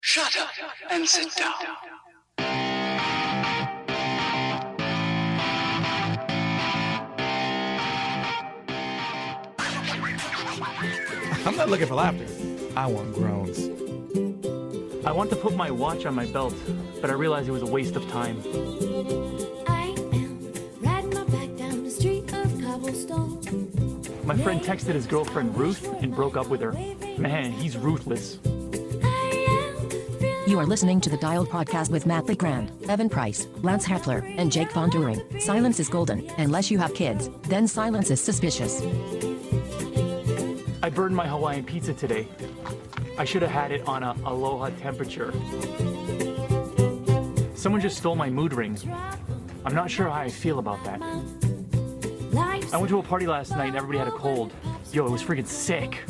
Shut up and sit down. I'm not looking for laughter. I want groans. I want to put my watch on my belt, but I realized it was a waste of time. I am riding my bike down the street of cobblestone. My friend texted his girlfriend Ruth and broke up with her. Man, he's ruthless. You are listening to the Dialed Podcast with Matt LeGrand, Evan Price, Lance Hepler, and Jake Von During. Silence is golden. Unless you have kids, then silence is suspicious. I burned my Hawaiian pizza today. I should have had it on a aloha temperature. Someone just stole my mood ring. I'm not sure how I feel about that. I went to a party last night and everybody had a cold. Yo, it was freaking sick.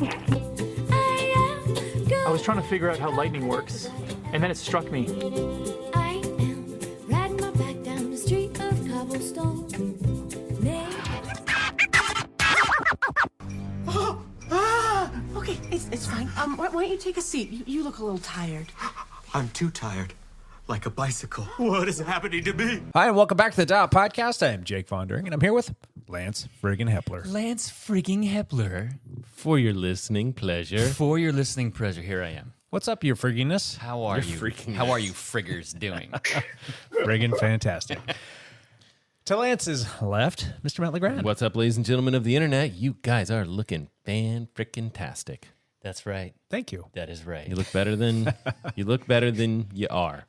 I was trying to figure out how lightning works, and then it struck me. I am riding my bike down the street of cobblestone. Okay, it's fine. Why don't you take a seat? You look a little tired. I'm too tired. Like a bicycle. What is happening to me? Hi, and welcome back to the Dial Podcast. I am Jake Von During, and I'm here with Lance friggin' Hepler. Lance freaking Hepler. For your listening pleasure. For your listening pleasure, here I am. What's up, your frigginess? How are you? How are you friggers doing? Friggin' fantastic. To Lance's left, Mr. Matt LeGrand. What's up, ladies and gentlemen of the internet? You guys are looking fan-frickin-tastic. That's right. Thank you. That is right. You look better than you are.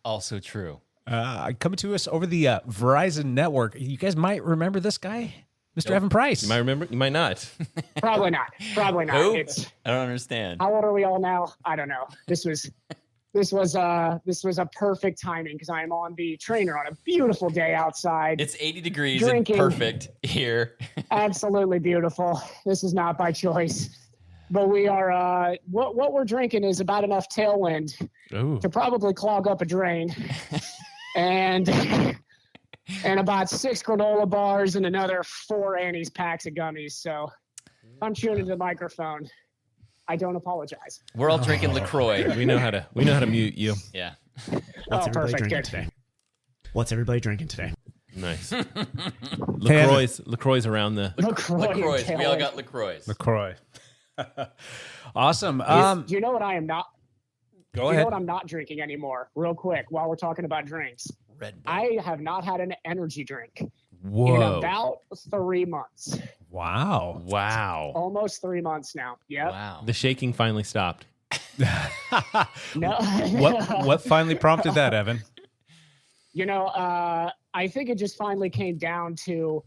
Also true. Coming to us over the Verizon network. You guys might remember this guy, Mr. Evan Price. You might remember, you might not. Probably not. Probably not. Who? It's, I don't understand. how old are we all now? I don't know. This was a perfect timing because I am on the trainer on a beautiful day outside. It's 80 degrees Drinking. and perfect here. Absolutely beautiful. This is not by choice. But we are what we're drinking is about enough tailwind Ooh. to probably clog up a drain. and about 6 granola bars and another 4 Annie's packs of gummies. So I'm chewing into the microphone. I don't apologize. We're all drinking LaCroix. We know how to mute you. Yeah. Oh, perfect. Good. today? What's everybody drinking today? Nice. LaCroix's around the... LaCroix. LaCroix. We all got LaCroix. LaCroix. Awesome. Do you know what I am not? Go Do you know ahead. what I'm not drinking anymore? Real quick, while we're talking about drinks, Red Bull. I have not had an energy drink in Whoa. about 3 months. Wow. Wow. Almost 3 months now. Yep. Wow. The shaking finally stopped. No. What finally prompted that, Evan? You know, I think it just finally came down to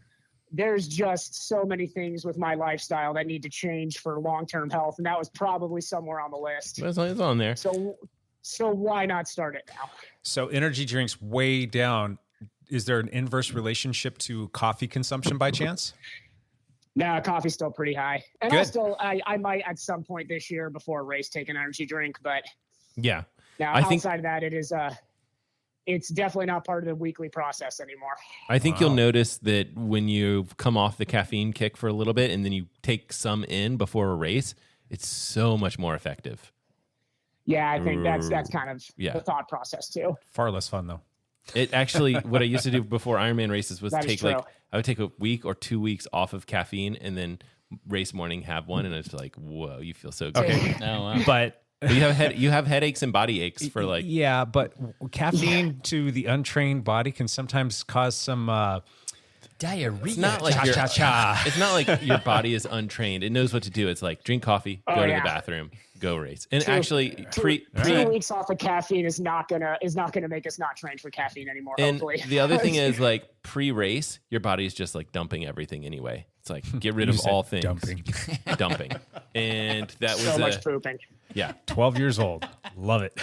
there's just so many things with my lifestyle that need to change for long-term health, and that was probably somewhere on the list. It's on there. So why not start it now? So energy drinks way down. Is there an inverse relationship to coffee consumption by chance? No, coffee's still pretty high. And Good. I might at some point this year before a race take an energy drink, but Yeah. now I think- outside of that, it's definitely not part of the weekly process anymore. I think you'll notice that when you come off the caffeine kick for a little bit and then you take some in before a race, it's so much more effective. Yeah, I think that's kind of Yeah. the thought process too. Far less fun, though. It actually, what I used to do before Ironman races was That is true. I would take a week or 2 weeks off of caffeine and then race morning have one, and it's like, whoa, you feel so good. Okay. Oh, wow. But But you have headaches and body aches for like yeah, but caffeine to the untrained body can sometimes cause some Diarrhea. it's not like it's not like your body is untrained. It knows what to do. It's like drink coffee, go to yeah. the bathroom, go race. And Two- actually Two weeks off of caffeine is not gonna make us not trained for caffeine anymore. and Hopefully. the other thing is like pre-race, your body is just like dumping everything anyway. It's like get rid You of said all things. dumping. And that was so much pooping. yeah. 12 years old. Love it.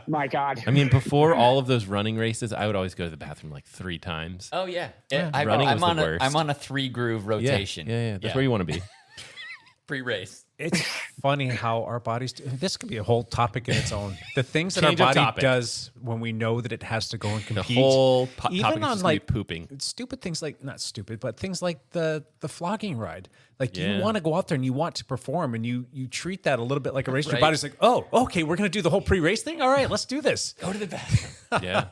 My God. I mean, before all of those running races, I would always go to the bathroom like 3 times. Oh, yeah. Running was the worst. I'm on a 3 groove rotation. Yeah. That's where you want to be. pre-race. It's funny how our bodies do. This could be a whole topic in its own. The things that Change our of body topic. does when we know that it has to go and The compete. whole even topic is on just gonna be like pooping. stupid things like not stupid, but things like the flogging ride. Like Yeah. you want to go out there and you want to perform, and you treat that a little bit like a race. Your Right. body's like, oh, okay, we're gonna do the whole pre-race thing. All right, let's do this. Go to the bathroom. Yeah.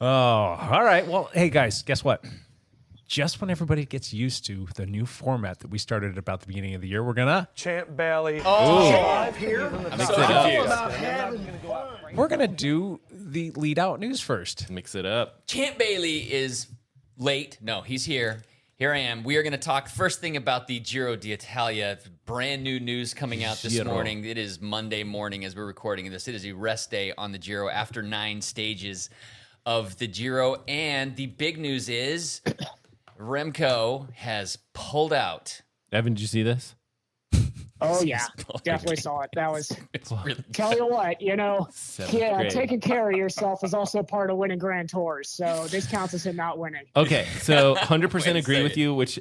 Oh, all right. Well, hey guys, guess what? Just when everybody gets used to the new format that we started at about the beginning of the year, we're gonna Champ Bailey. we're gonna do the lead out news first. Mix it up. Champ Bailey is late. No, he's here. Here I am. We are going to talk first thing about the Giro d'Italia. Brand new news coming out this Giro. morning. It is Monday morning as we're recording this. It is a rest day on the Giro after 9 stages of the Giro. And the big news is Remco has pulled out. Evan, did you see this? Oh yeah, definitely saw it. That was. Tell you what, Seventh grade. taking care of yourself is also part of winning Grand Tours. So this counts as him not winning. Okay, so 100% Wait a agree with second. you, which,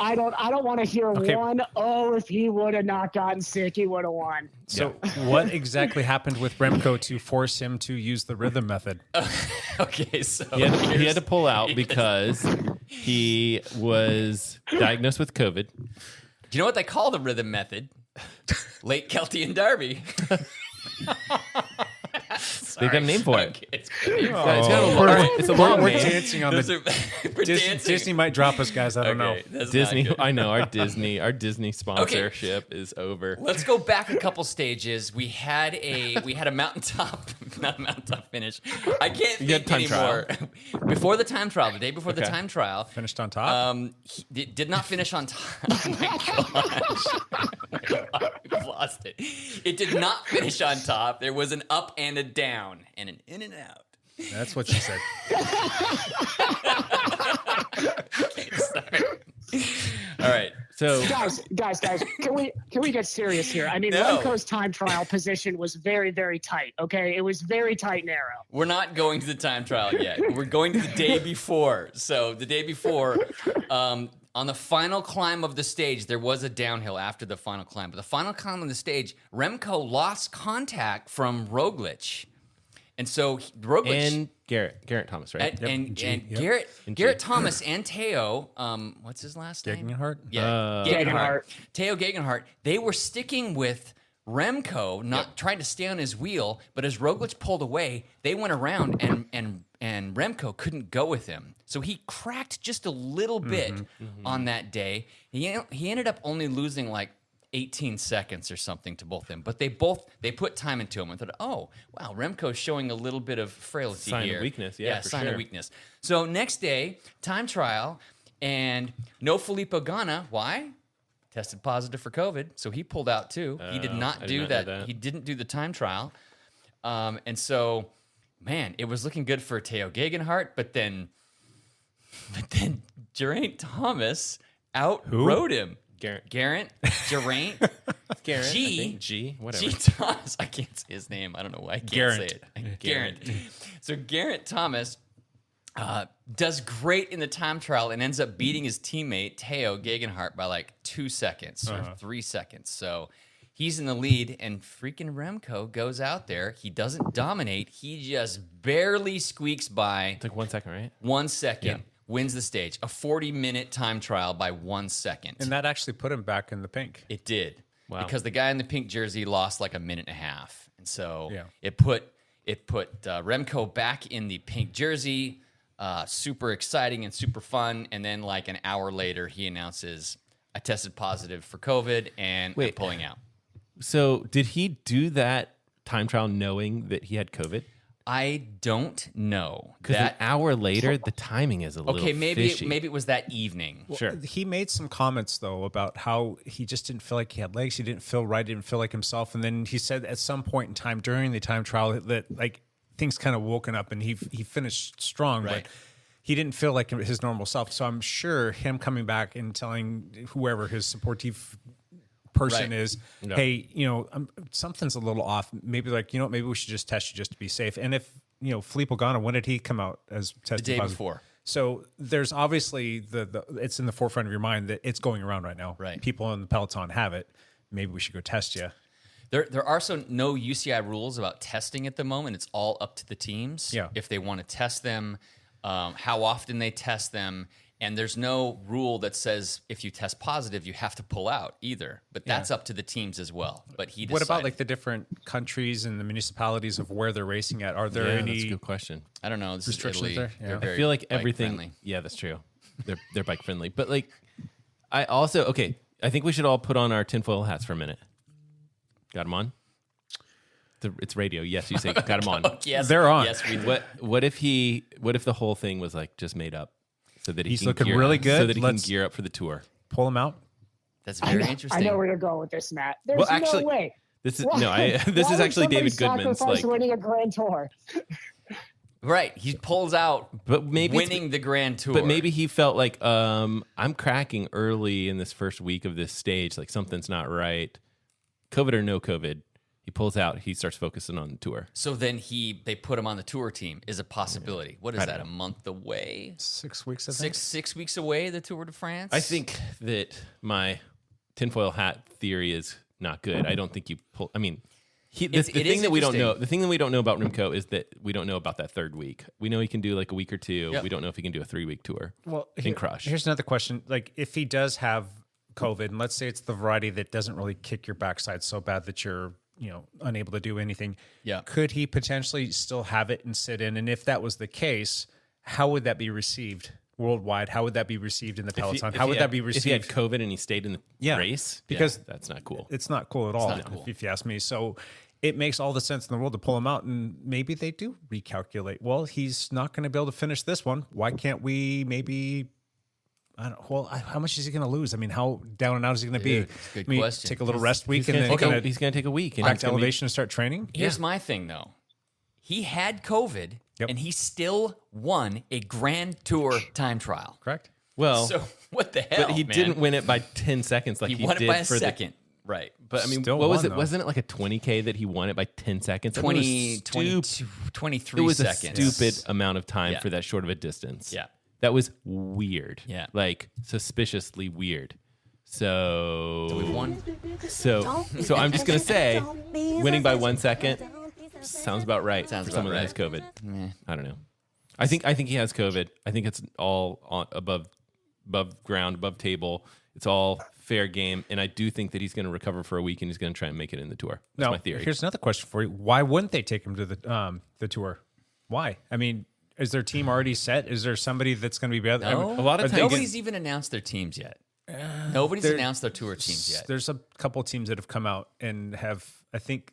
I don't want to hear one. Oh, if he would have not gotten sick, he would have won. So, what exactly happened with Remco to force him to use the rhythm method? Okay, so he had to pull out because he was diagnosed with COVID. Do you know what they call the rhythm method? Late Keltian Derby. They've got a name for it. Okay, it's It's a long We're name. dancing on Those the are- we're Disney, dancing. Disney might drop us, guys. I don't know. Okay, that's not Disney. good. I know our Disney sponsorship is over. Let's go back a couple stages. We had a mountaintop, not a mountaintop finish. I can't You had think time anymore. Before the time trial, the day before the Okay. time trial, Finished on top. he did not finish on time. Oh my gosh. We've lost it. It did not finish on top. There was an up and a down and an in and out. That's what she said. Okay, sorry. All right. So Guys, can we get serious here? I mean, No. Remco's time trial position was very, very tight. Okay, it was very tight and narrow. We're not going to the time trial yet. We're going to the day before. So the day before, on the final climb of the stage, there was a downhill after the final climb. But the final climb on the stage, Remco lost contact from Roglic. And so Roglic and Garrett Thomas, right? and G, yep. Garrett And G. Garrett Thomas and Teo, what's his last name? Gegenhardt? Yeah, Gegenhardt. Teo Gegenhardt. They were sticking with Remco, not trying to stay on his wheel. But as Roglic pulled away, they went around, and Remco couldn't go with him. So he cracked just a little bit on that day. He ended up only losing like 18 seconds or something to both of them. But they put time into him and thought, oh, wow, Remco's showing a little bit of frailty Sign of here. weakness, yeah, for sign of sure. weakness. So next day, time trial, and no Filippo Ganna. Why? Tested positive for COVID, so he pulled out too. He did I not did do not know that. that. He didn't do the time trial. And so, man, it was looking good for Teo Gegenhardt, but then Geraint Thomas outrode him. Geraint Geraint Garrett, G. I think G, whatever. G. Thomas. I can't say his name. I don't know why I can't Geraint. say it. Geraint. So Geraint Thomas does great in the time trial and ends up beating his teammate Teo Gegenhardt by like 2 seconds or 3 seconds. So he's in the lead, and freaking Remco goes out there. He doesn't dominate. He just barely squeaks by It's like 1 second, right? 1 second. Wins the stage. A 40-minute time trial by 1 second. And that actually put him back in the pink. It did. Wow. Because the guy in the pink jersey lost like a minute and a half. And so Yeah. it put Remco back in the pink jersey. Super exciting and super fun. And then like an hour later, he announces, I tested positive for COVID and I'm Wait. pulling out. So did he do that time trial knowing that he had COVID? I don't know. Because an hour later, the timing is a little maybe fishy. maybe it was that evening. Sure. He made some comments though about how he just didn't feel like he had legs. He didn't feel right. Didn't feel like himself. And then he said at some point in time during the time trial that like things kind of woken up and he finished strong, Right. but he didn't feel like his normal self. So I'm sure him coming back and telling whoever his supportive person Right. is, Yeah. hey, something's a little off. Maybe like, maybe we should just test you just to be safe. And if, Filippo Ganna, when did he come out as tested day positive? before. So there's obviously it's in the forefront of your mind that it's going around right now. Right. People in the Peloton have it. Maybe we should go test you. There are no UCI rules about testing at the moment. It's all up to the teams. Yeah. If they want to test them, how often they test them. And there's no rule that says if you test positive, you have to pull out either. But that's up to the teams as well. But he decided. What about like the different countries and the municipalities of where they're racing at? Are there any That's a good question. I don't know. This restrictions is Italy. there? Yeah. They're I very I feel like bike everything. friendly. Yeah, that's true. They're bike friendly, but like, I also I think we should all put on our tinfoil hats for a minute. Got them on. It's radio. Yes, you say got them on. Yes, They're on. Yes, we do. What if the whole thing was like just made up, so that He's can looking gear- really good. so that he Let's- can gear up for the tour? pull them out? That's I very know, interesting. I know where you're going with this, Matt. There's Well, actually, no way. This is Why- no. This why is would actually somebody David Goodman's sacrifice like. winning a Grand Tour. Right. He pulls out But maybe it's- winning the Grand Tour. But maybe he felt like I'm cracking early in this first week of this stage. Like something's not right. COVID or no COVID, he pulls out. He starts focusing on the tour. So then they put him on the tour team is a possibility. What is that? A month away? 6 weeks, I think. 6 weeks away, the Tour de France? I think that my tinfoil hat theory is not good. I don't think you pull. I mean, the It thing is that we don't know. interesting. The thing that we don't know about Remco is that we don't know about that third week. We know he can do like a week or two. Yep. We don't know if he can do a 3-week tour. Well, and crush. Here's another question. Like, if he does have COVID, and let's say it's the variety that doesn't really kick your backside so bad that you're, unable to do anything. Yeah. Could he potentially still have it and sit in? And if that was the case, how would that be received worldwide? How would that be received in the Peloton? How would that be received? If he had COVID and he stayed in the race? Because that's not cool. It's not cool at all, not cool. if you ask me. So it makes all the sense in the world to pull him out, and maybe they do recalculate. Well, he's not going to be able to finish this one. Why can't we maybe? How much is he going to lose? I mean, how down and out is he going to be? it's a good I mean, question. Take a little rest week He's and going then to take a week and back he's to gonna be- elevation and start training. Here's my thing, though. He had COVID, Yep. and he still won a Grand Tour time trial. Correct. Well, So what the hell, but he man? didn't win it by 10 seconds like He he won did it by a for second. Right. But I mean, Still what was won, it? though. Wasn't it like a 20K that he won it by 10 seconds? I mean, 20, it was 23 It was seconds. a stupid amount of time Yeah. for that short of a distance. Yeah. That was weird. Yeah. Like suspiciously weird. So We won. So I'm just gonna say, winning by 1 second sounds about right Sounds for about someone that has COVID. I don't know. I think he has COVID. I think it's all above ground, above table. It's all fair game, and I do think that he's going to recover for a week and he's going to try and make it in the tour. That's Now, my theory. here's another question for you: why wouldn't they take him to the tour? Why? I mean, is their team already set? Is there somebody that's going to be better? I No, mean, a lot of times- nobody's even announced their teams yet. Nobody's announced their tour teams yet. There's a couple of teams that have come out and have, I think,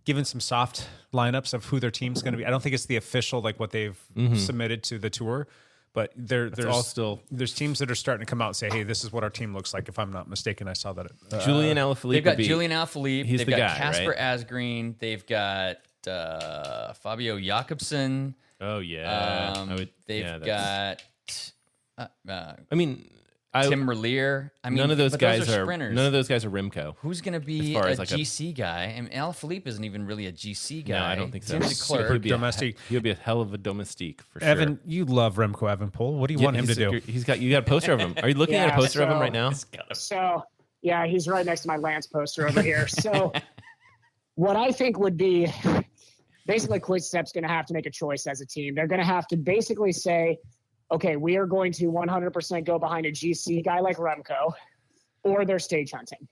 given some soft lineups of who their team's going to be. I don't think it's the official, like what they've submitted to the tour, but there's all still- there's teams that are starting to come out and say, hey, this is what our team looks like. If I'm not mistaken, I saw that. Julian Alaphilippe. They've got would be- Julian Alaphilippe. he's They've the got guy, Casper right? Asgreen. They've got Fabio Jakobsen. Oh yeah, They've that's- got I mean, Tim Merlier. I mean, none of those but guys are are sprinters. None of those guys are Remco. Who's going to be as far a as like a- GC guy? And Alaphilippe isn't even really a GC guy. No, I don't think so. Tim He Declercq. would be Domestique. He would be a hell of a domestique for sure. Evan, you love Remco Evenepoel. What do you want him to do? You got a poster of him. Are you looking at a Yeah, poster of him so- right now? So, yeah, he's right next to my Lance poster over here. So, what I think would be basically Quickstep's going to have to make a choice as a team. They're going to have to basically say, okay, we are going to 100% go behind a GC guy like Remco, or they're stage hunting.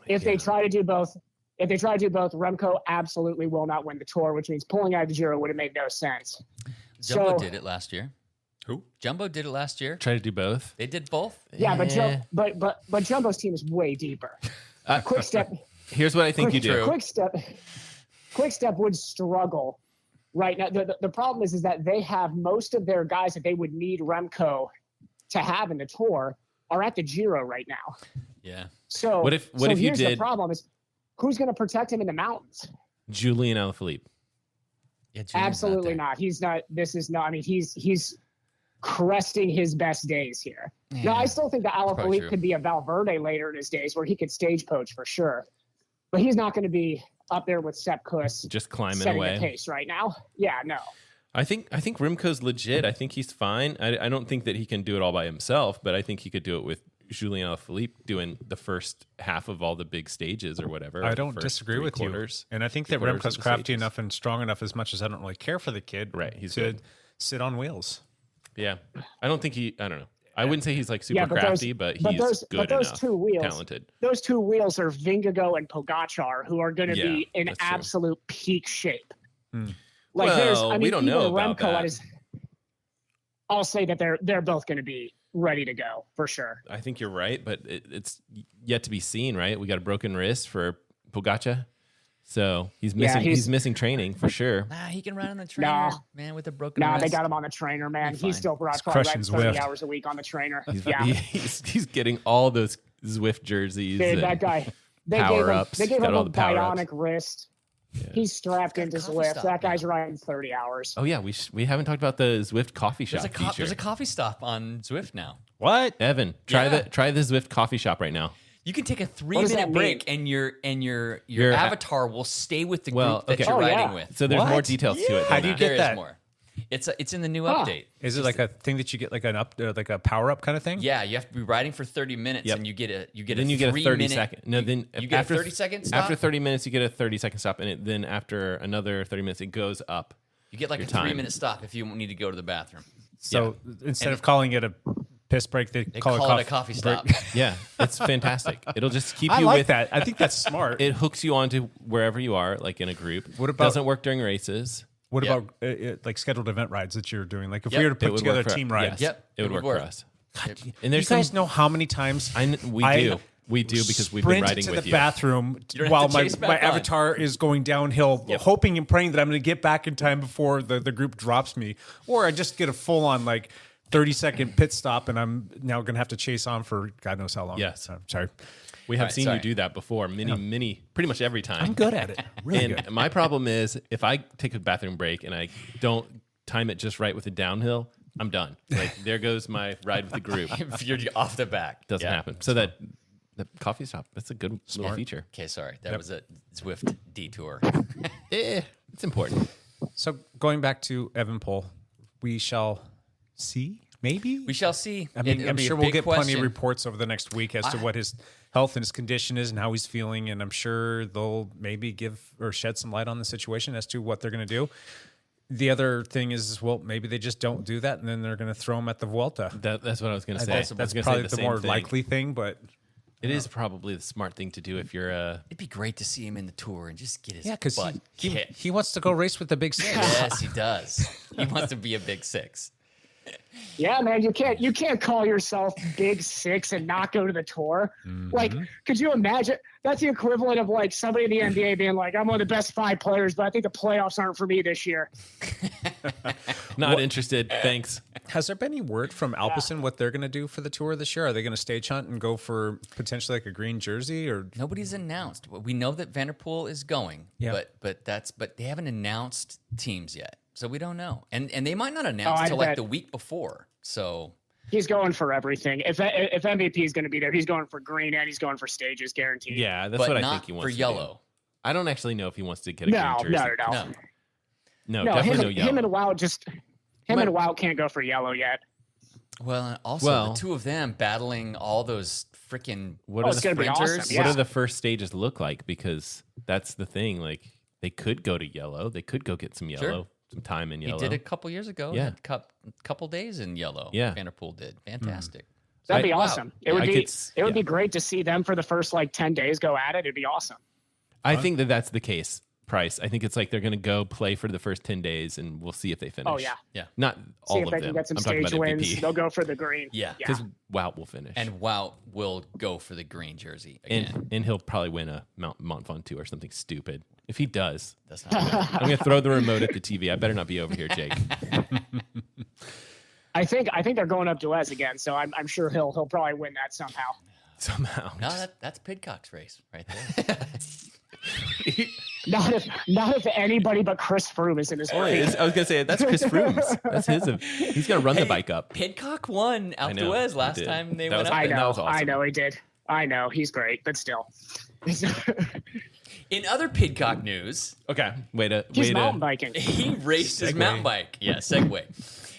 If they try to do both, Remco absolutely will not win the tour, which means pulling out of the Giro would have made no sense. Jumbo So- did it last year. Who? Jumbo did it last year. Try to do both. They did both. Yeah, but Eh. but Jumbo's team is way deeper. Quickstep. Here's what I think you do. Quickstep would struggle right now. The problem is that they have most of their guys that they would need Remco to have in the tour are at the Giro right now. Yeah. So What if you here's did- the problem is who's going to protect him in the mountains? Julian Alaphilippe. Yeah, Julian's Absolutely there. not. He's not. This is not. I mean, he's cresting his best days here. Yeah. Now, I still think that probably true. Alaphilippe could be a Valverde later in his days where he could stage poach for sure, but he's not going to be up there with Sepp Kuss Just climbing setting away. the pace right now. Yeah, no. I think Remco's legit. I think he's fine. I don't think that he can do it all by himself, but I think he could do it with Julien Alaphilippe doing the first half of all the big stages or whatever. I don't disagree with you. And I think that Remco's crafty enough and strong enough, as much as I don't really care for the kid, right? He's to good. Sit on wheels. Yeah. I don't think I don't know. I wouldn't say he's like super crafty, but he's good enough. Talented. Those two wheels are Vingegaard and Pogacar, who are going to be in absolute peak shape. Like, we don't know about that. I'll say that they're both going to be ready to go for sure. I think you're right, but it's yet to be seen, right? We got a broken wrist for Pogacar. So he's missing training for sure. Nah, he can run on the trainer, man, with a broken wrist. They got him on the trainer, man. He's still probably 30 hours a week on the trainer. He's getting all those Zwift jerseys. Dude, that guy. They gave him a bionic wrist. Yeah. He's strapped into Zwift. That guy's riding 30 hours. Oh yeah, we haven't talked about the Zwift coffee shop. There's a coffee stop on Zwift now. What? Evan, try the Zwift coffee shop right now. You can take a 3-minute break, and your avatar will stay with the group that you're riding with. So there's more details to it. How do you get that? More. It's in the new update. Is it like a thing that you get like like a power up kind of thing? Yeah, you have to be riding for 30 minutes, and you get a 30 second. No, then you get a 30-second stop. After 30 minutes, you get a 30-second stop, and then after another 30 minutes, it goes up. You get like a 3-minute stop if you need to go to the bathroom. So instead of calling it a piss break, they call it a coffee stop. Yeah, it's fantastic. It'll just keep I you like with that. I think that's smart. It hooks you onto wherever you are, like in a group. What about doesn't work during races? What about like scheduled event rides that you're doing? Like if we were to put together team rides, it would work for us. God, and you guys know how many times we do because we've been riding to with the you. Bathroom while my avatar is going downhill, hoping and praying that I'm going to get back in time before the group drops me, or I just get a full on 30-second pit stop, and I'm now going to have to chase on for God knows how long. Yes, I'm sorry. We have seen you do that before, pretty much every time. I'm good at it. Really good. My problem is if I take a bathroom break and I don't time it just right with the downhill, I'm done. Like there goes my ride with the group. You're off the back. Doesn't happen. So that the coffee shop, that's a good little feature. Okay, sorry. That was a Zwift detour. It's important. So going back to Evan Pohl, we shall see. Maybe we shall see. I mean, I'm sure we'll get plenty of reports over the next week as to what his health and his condition is and how he's feeling, and I'm sure they'll maybe give or shed some light on the situation as to what they're going to do. The other thing is, well, maybe they just don't do that, and then they're going to throw him at the Vuelta. That's what I was going to say. That's probably the more likely thing, but it is probably the smart thing to do if you're It'd be great to see him in the Tour and just get his butt kicked. He wants to go race with the Big Six. Yes, he does. He wants to be a Big Six. Yeah, man, you can't call yourself Big Six and not go to the Tour. Like, could you imagine? That's the equivalent of somebody in the NBA being like, "I'm one of the best 5 players, but I think the playoffs aren't for me this year." Not interested. Thanks. Has there been any word from Alpecin what they're going to do for the Tour this year? Are they going to stage hunt and go for potentially a green jersey? Or nobody's announced. We know that Van der Poel is going, but they haven't announced teams yet. So we don't know, and they might not announce until the week before. So he's going for everything. If MVP is going to be there, he's going for green and he's going for stages, guaranteed. Yeah, that's what I think he wants for to yellow. Do. I don't actually know if he wants to get a green jersey. No, definitely no yellow. Him and Wout can't go for yellow yet. Well, and also the two of them battling all those freaking sprinters. Awesome. What do the first stages look like? Because that's the thing. Like they could go to yellow. They could go get some yellow. Sure. Some time in yellow. He did a couple years ago. Yeah. A couple days in yellow. Yeah. Van der Poel did. Fantastic. That'd be awesome. It would be great to see them for the first 10 days go at it. It'd be awesome. I think that's the case, Price. I think it's they're going to go play for the first 10 days and we'll see if they finish. Oh, yeah. Yeah. Not all of them. See if they can get some I'm talking stage about wins. MVP. They'll go for the green. Yeah. Because Wout will finish. And Wout will go for the green jersey again. And he'll probably win a Mont Ventoux or something stupid. If he does, that's not I'm going to throw the remote at the TV. I better not be over here, Jake. I think they're going up Duez again, so I'm sure he'll probably win that somehow. No, that's Pidcock's race right there. Not if anybody but Chris Froome is in his race. I was gonna say that's Chris Froome's. That's his. He's gonna run the bike up. Pidcock won Alpe d'Huez last time they went up. I know. That was awesome. I know he did. I know he's great, but still. In other Pidcock news, Okay. Way to He's mountain biking. he raced his mountain bike. Yeah, segue.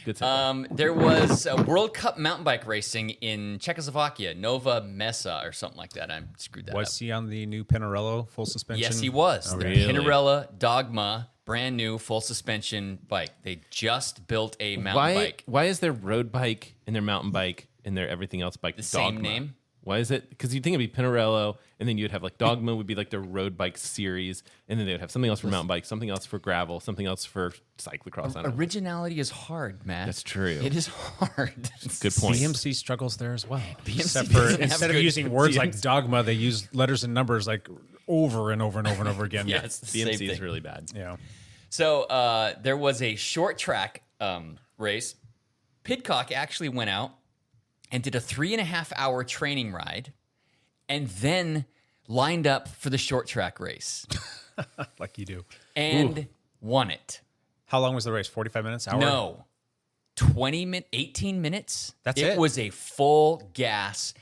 Good segue. There was a World Cup mountain bike racing in Czechoslovakia, Nova Mesa or something like that. I screwed that up. Was he on the new Pinarello full suspension? Yes, he was. Oh, The really? Pinarella Dogma, brand new full suspension bike. They just built a mountain bike. Why is their road bike and their mountain bike and their everything else bike The same Dogma? name? Why is it? Because you'd think it'd be Pinarello, and then you'd have like Dogma would be like their road bike series, and then they would have something else for mountain bike, something else for gravel, something else for cyclocross. I don't know. Originality is hard, Matt. That's true. It is hard. Good point. BMC struggles there as well. BMC Except for doesn't have instead of good using words BMC. like dogma, they use letters and numbers like over and over and over and over again. Yeah, it's the same BMC is thing. really bad. Yeah. So there was a short track race. Pidcock actually went out and did a 3.5-hour training ride and then lined up for the short track race Like you do. and won it. How long was the race? 45 minutes? Hour? No. 18 minutes. That's it. it? Was a full gas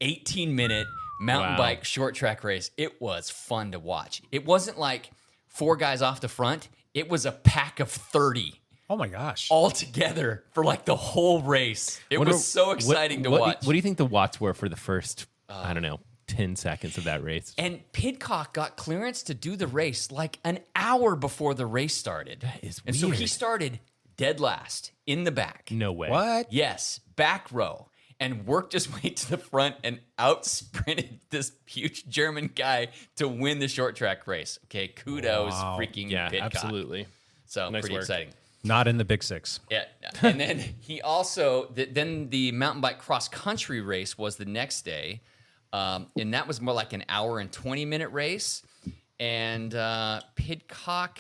18-minute mountain Wow. bike short track race. It was fun to watch. It wasn't like 4 guys off the front. It was a pack of 30 Oh my gosh. all together for like the whole race. It was so exciting to watch. What do you think the watts were for the first, I don't know, 10 seconds of that race? And Pidcock got clearance to do the race like an hour before the race started. That is And so he weird. started dead last in the back. No way. What? Yes, back row. And worked his way to the front and out sprinted this huge German guy to win the short track race. Okay, kudos, Wow. freaking Yeah, Pidcock. absolutely. So Nice pretty work. exciting. Not in the Big Six. Yeah, and then he also then the mountain bike cross country race was the next day, and that was more like an hour and 20-minute race, and Pidcock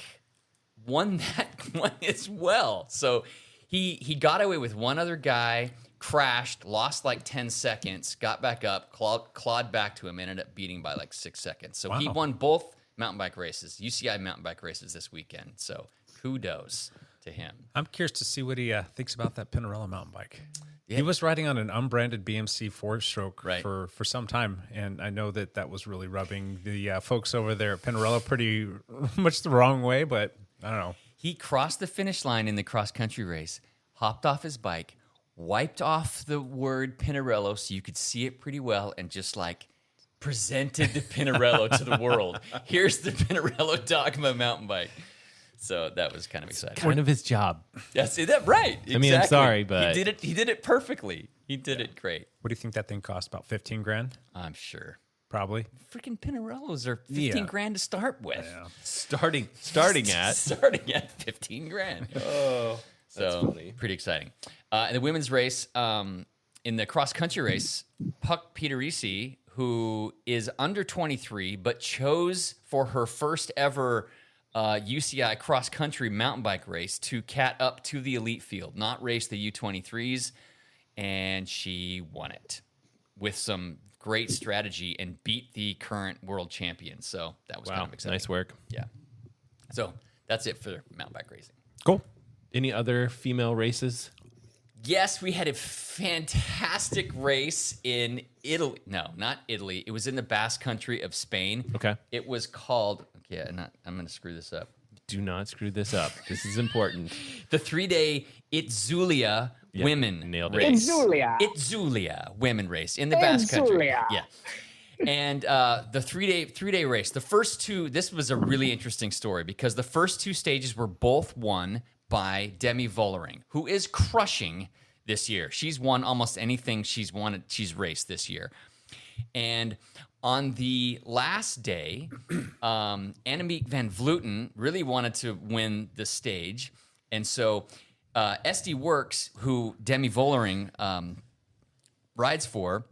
won that one as well. So he got away with one other guy, crashed, lost like 10 seconds, got back up, clawed back to him, ended up beating by like 6 seconds. So he Wow. won both mountain bike races, UCI mountain bike races this weekend. So kudos to him. I'm curious to see what he thinks about that Pinarello mountain bike. Yeah. He was riding on an unbranded BMC 4-stroke Right. for some time, and I know that was really rubbing the folks over there at Pinarello pretty much the wrong way, but I don't know. He crossed the finish line in the cross country race, hopped off his bike, wiped off the word Pinarello so you could see it pretty well, and just like presented the Pinarello to the world. Here's the Pinarello Dogma mountain bike. So that was kind of exciting. Kind of his job. Yes, that right. I mean, I'm exactly. sorry, but- he did it perfectly. He did it great. What do you think that thing cost? About 15 grand? I'm sure. Probably. Freaking Pinarellos are 15 grand to start with. Starting at. Starting at 15 grand. Oh, that's so funny. pretty exciting. In the women's race, in the cross country race, Puck Peterisi, who is under 23 but chose for her first ever UCI cross country mountain bike race to cat up to the elite field, not race the U23s, and she won it with some great strategy and beat the current world champion. So that was kind Wow, of exciting. nice work. Yeah. So that's it for mountain bike racing. Cool. Any other female races? Yes, we had a fantastic race in Italy. No, not Italy. It was in the Basque Country of Spain. Okay. It was called, I'm going to screw this up. Do not screw this up. This is important. The 3-day Itzulia Yep, women nailed it. race. Itzulia. Itzulia women race in the Basque Country. Itzulia. Yeah. And the three-day race, the first two, this was a really interesting story because the first two stages were both won by Demi Vollering, who is crushing this year. She's won almost anything she's raced this year. And on the last day, Annemiek van Vleuten really wanted to win the stage. And so SD Works, who Demi Vollering rides for,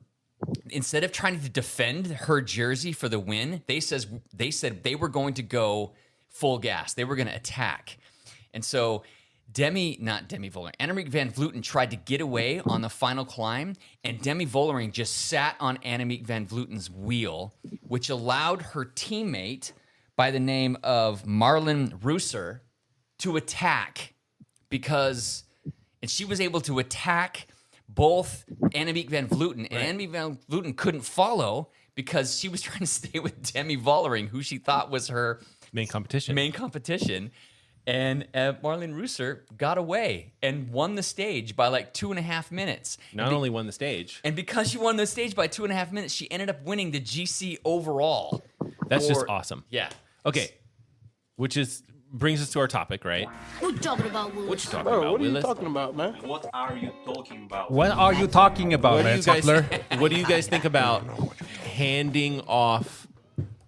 instead of trying to defend her jersey for the win, they said they were going to go full gas. They were going to attack. And so Annemiek van Vleuten tried to get away on the final climb, and Demi Vollering just sat on Annemiek van Vleuten's wheel, which allowed her teammate by the name of Marlon Reusser to attack and she was able to attack both Annemiek van Vleuten, and Annemiek van Vleuten couldn't follow because she was trying to stay with Demi Vollering, who she thought was her Main competition. And Marlene Reusser got away and won the stage by like 2.5 minutes. Not only won the stage. And because she won the stage by 2.5 minutes, she ended up winning the GC overall. That's just awesome. Yeah. Okay. Which brings us to our topic, right? What you talking about, Willis? What you talking about, What are you Willis? talking about, man? What are you talking about, What do you Lance guys Hepler? What do you guys think about handing off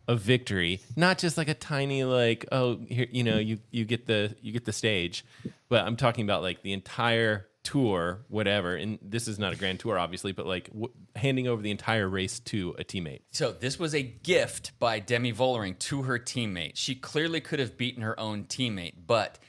a victory? Not just like a tiny like, oh, here, you get the stage, but I'm talking about like the entire tour, whatever. And this is not a grand tour, obviously, but like handing over the entire race to a teammate. So this was a gift by Demi Vollering to her teammate. She clearly could have beaten her own teammate, but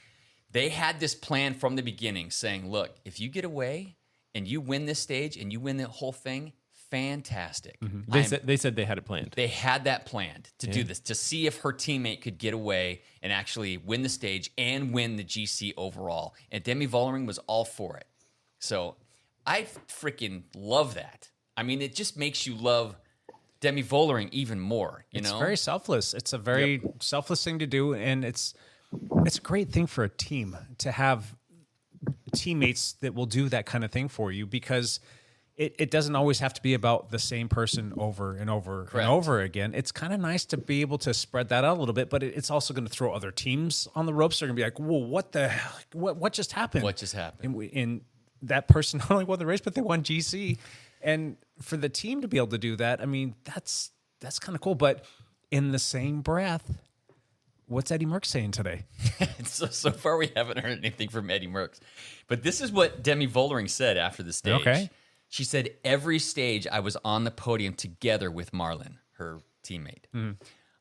they had this plan from the beginning saying, look, if you get away and you win this stage and you win the whole thing, fantastic. They said they had it planned. They had that planned to do this, to see if her teammate could get away and actually win the stage and win the GC overall. And Demi Vollering was all for it. So I freaking love that. I mean, it just makes you love Demi Vollering even more. It's very selfless. It's a very selfless thing to do, and it's a great thing for a team to have teammates that will do that kind of thing for you, because it doesn't always have to be about the same person over and over and over again. It's kind of nice to be able to spread that out a little bit, but it's also going to throw other teams on the ropes. They're going to be like, whoa, what the hell? What just happened? What just happened? And that person not only won the race, but they won GC. And for the team to be able to do that, I mean, that's kind of cool. But in the same breath, what's Eddie Merckx saying today? So far, we haven't heard anything from Eddie Merckx. But this is what Demi Vollering said after the stage. Okay. She said, every stage I was on the podium together with Marlon, her teammate.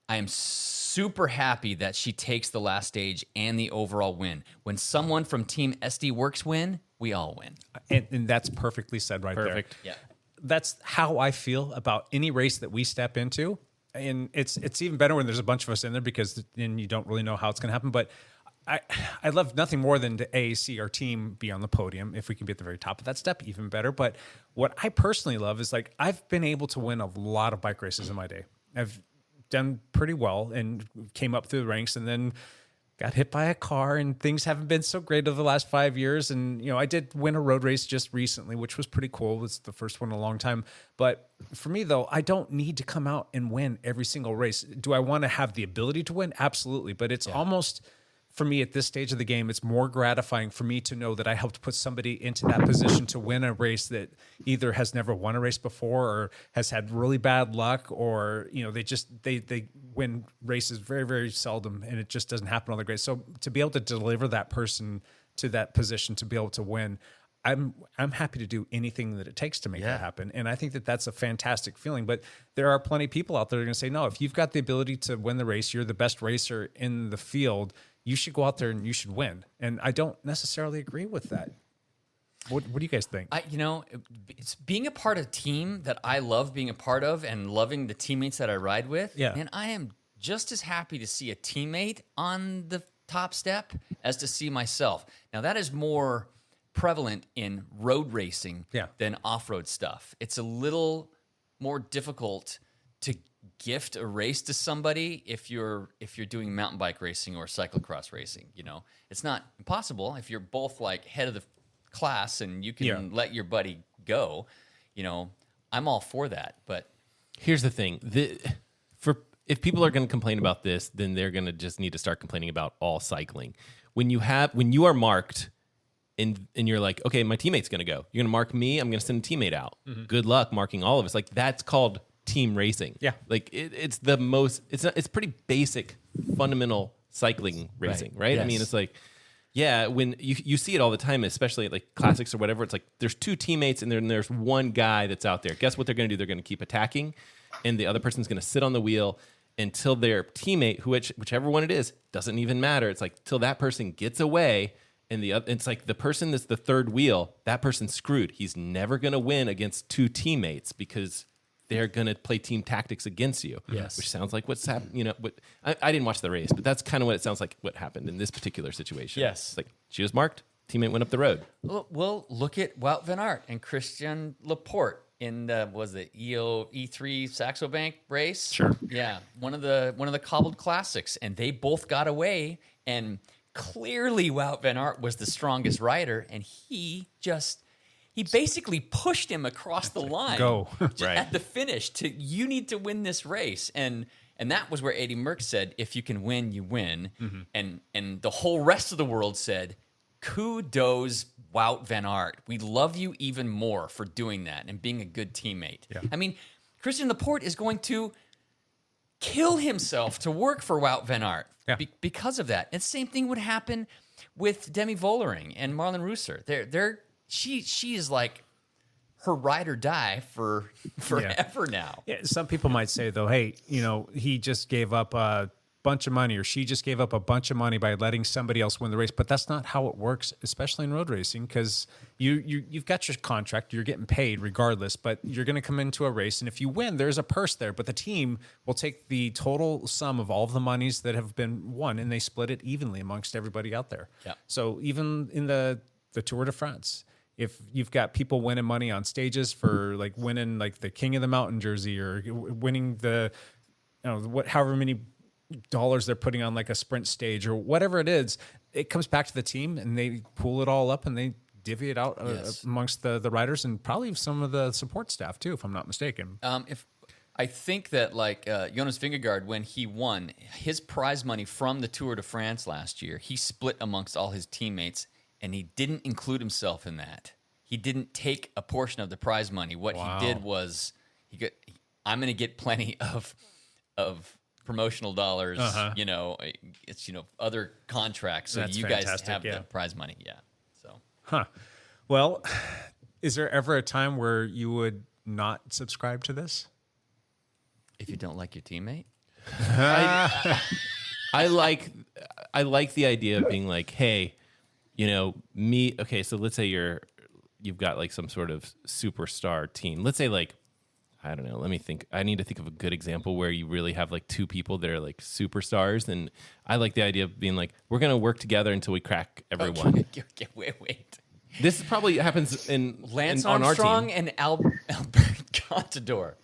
I am super happy that she takes the last stage and the overall win. When someone from Team SD Works win, we all win. And that's perfectly said right there. Yeah. That's how I feel about any race that we step into. And it's even better when there's a bunch of us in there, because then you don't really know how it's going to happen. But I love nothing more than to see our team be on the podium. If we can be at the very top of that step, even better. But what I personally love is, like, I've been able to win a lot of bike races in my day. I've done pretty well and came up through the ranks, and then got hit by a car, and things haven't been so great over the last 5 years. And, I did win a road race just recently, which was pretty cool. It was the first one in a long time. But for me, though, I don't need to come out and win every single race. Do I want to have the ability to win? Absolutely. But it's almost, for me at this stage of the game, it's more gratifying for me to know that I helped put somebody into that position to win a race that either has never won a race before, or has had really bad luck, or they win races very, very seldom, and it just doesn't happen all the great. So to be able to deliver that person to that position to be able to win, I'm happy to do anything that it takes to make that happen. And I think that that's a fantastic feeling. But there are plenty of people out there that are going to say, no, if you've got the ability to win the race, you're the best racer in the field, you should go out there and you should win. And I don't necessarily agree with that. What do you guys think? It's being a part of a team that I love being a part of, and loving the teammates that I ride with. Yeah. And I am just as happy to see a teammate on the top step as to see myself. Now, that is more prevalent in road racing than off-road stuff. It's a little more difficult to gift a race to somebody if you're doing mountain bike racing or cyclocross racing. It's not impossible if you're both like head of the class and you can let your buddy go. I'm all for that. But here's the thing: if people are going to complain about this, then they're going to just need to start complaining about all cycling. When you are marked, and you're like, okay, my teammate's going to go. You're going to mark me. I'm going to send a teammate out. Good luck marking all of us. Like, that's called team racing. Yeah. Like it's the most, it's pretty basic, fundamental cycling racing, right? Yes. I mean, it's like, when you see it all the time, especially at like classics or whatever, it's like there's two teammates and then there's one guy that's out there. Guess what they're going to do? They're going to keep attacking, and the other person's going to sit on the wheel until their teammate, whichever one it is, doesn't even matter. It's like till that person gets away. And it's like the person that's the third wheel, that person's screwed. He's never going to win against two teammates because they're going to play team tactics against you. Yes. Which sounds like what's happened. I didn't watch the race, but that's kind of what it sounds like what happened in this particular situation. Yes. It's like she was marked, teammate went up the road. Well, look at Wout van Aert and Christian Laporte in the was it E3 Saxo Bank race? Sure. Yeah, one of the cobbled classics, and they both got away. And clearly, Wout van Aert was the strongest rider, and he basically pushed him across the line. Go. Right. At the finish. You need to win this race, and that was where Eddie Merckx said, "If you can win, you win." And the whole rest of the world said, "Kudos, Wout van Aert. We love you even more for doing that and being a good teammate." Yeah. I mean, Christian Laporte is going to kill himself to work for Wout van Aert because of that. And same thing would happen with Demi Vollering and Marlon Reusser. She is like her ride or die for forever now. Yeah, some people might say though, hey, he just gave up a bunch of money, or she just gave up a bunch of money by letting somebody else win the race. But that's not how it works, especially in road racing, because you've got your contract, you're getting paid regardless. But you're going to come into a race, and if you win, there's a purse there. But the team will take the total sum of all of the monies that have been won, and they split it evenly amongst everybody out there. Yeah. So even in the Tour de France, if you've got people winning money on stages for like winning like the King of the Mountain jersey, or winning the however many dollars they're putting on like a sprint stage or whatever it is, it comes back to the team, and they pool it all up and they divvy it out amongst the riders and probably some of the support staff too, if I'm not mistaken. If I think that like Jonas Vingegaard, when he won his prize money from the Tour de France last year, he split amongst all his teammates, and he didn't include himself in that. He didn't take a portion of the prize money. What he did was I'm going to get plenty of promotional dollars. It's other contracts, so That's you guys fantastic, have the prize money. Yeah. So. Well, is there ever a time where you would not subscribe to this? If you don't like your teammate? I like the idea of being like, hey, me. Okay, so let's say you've got like some sort of superstar team. Let's say like, I don't know. Let me think. I need to think of a good example where you really have like two people that are like superstars. And I like the idea of being like, we're going to work together until we crack everyone. Okay, wait. This probably happens Lance on Armstrong our team. and Albert Contador.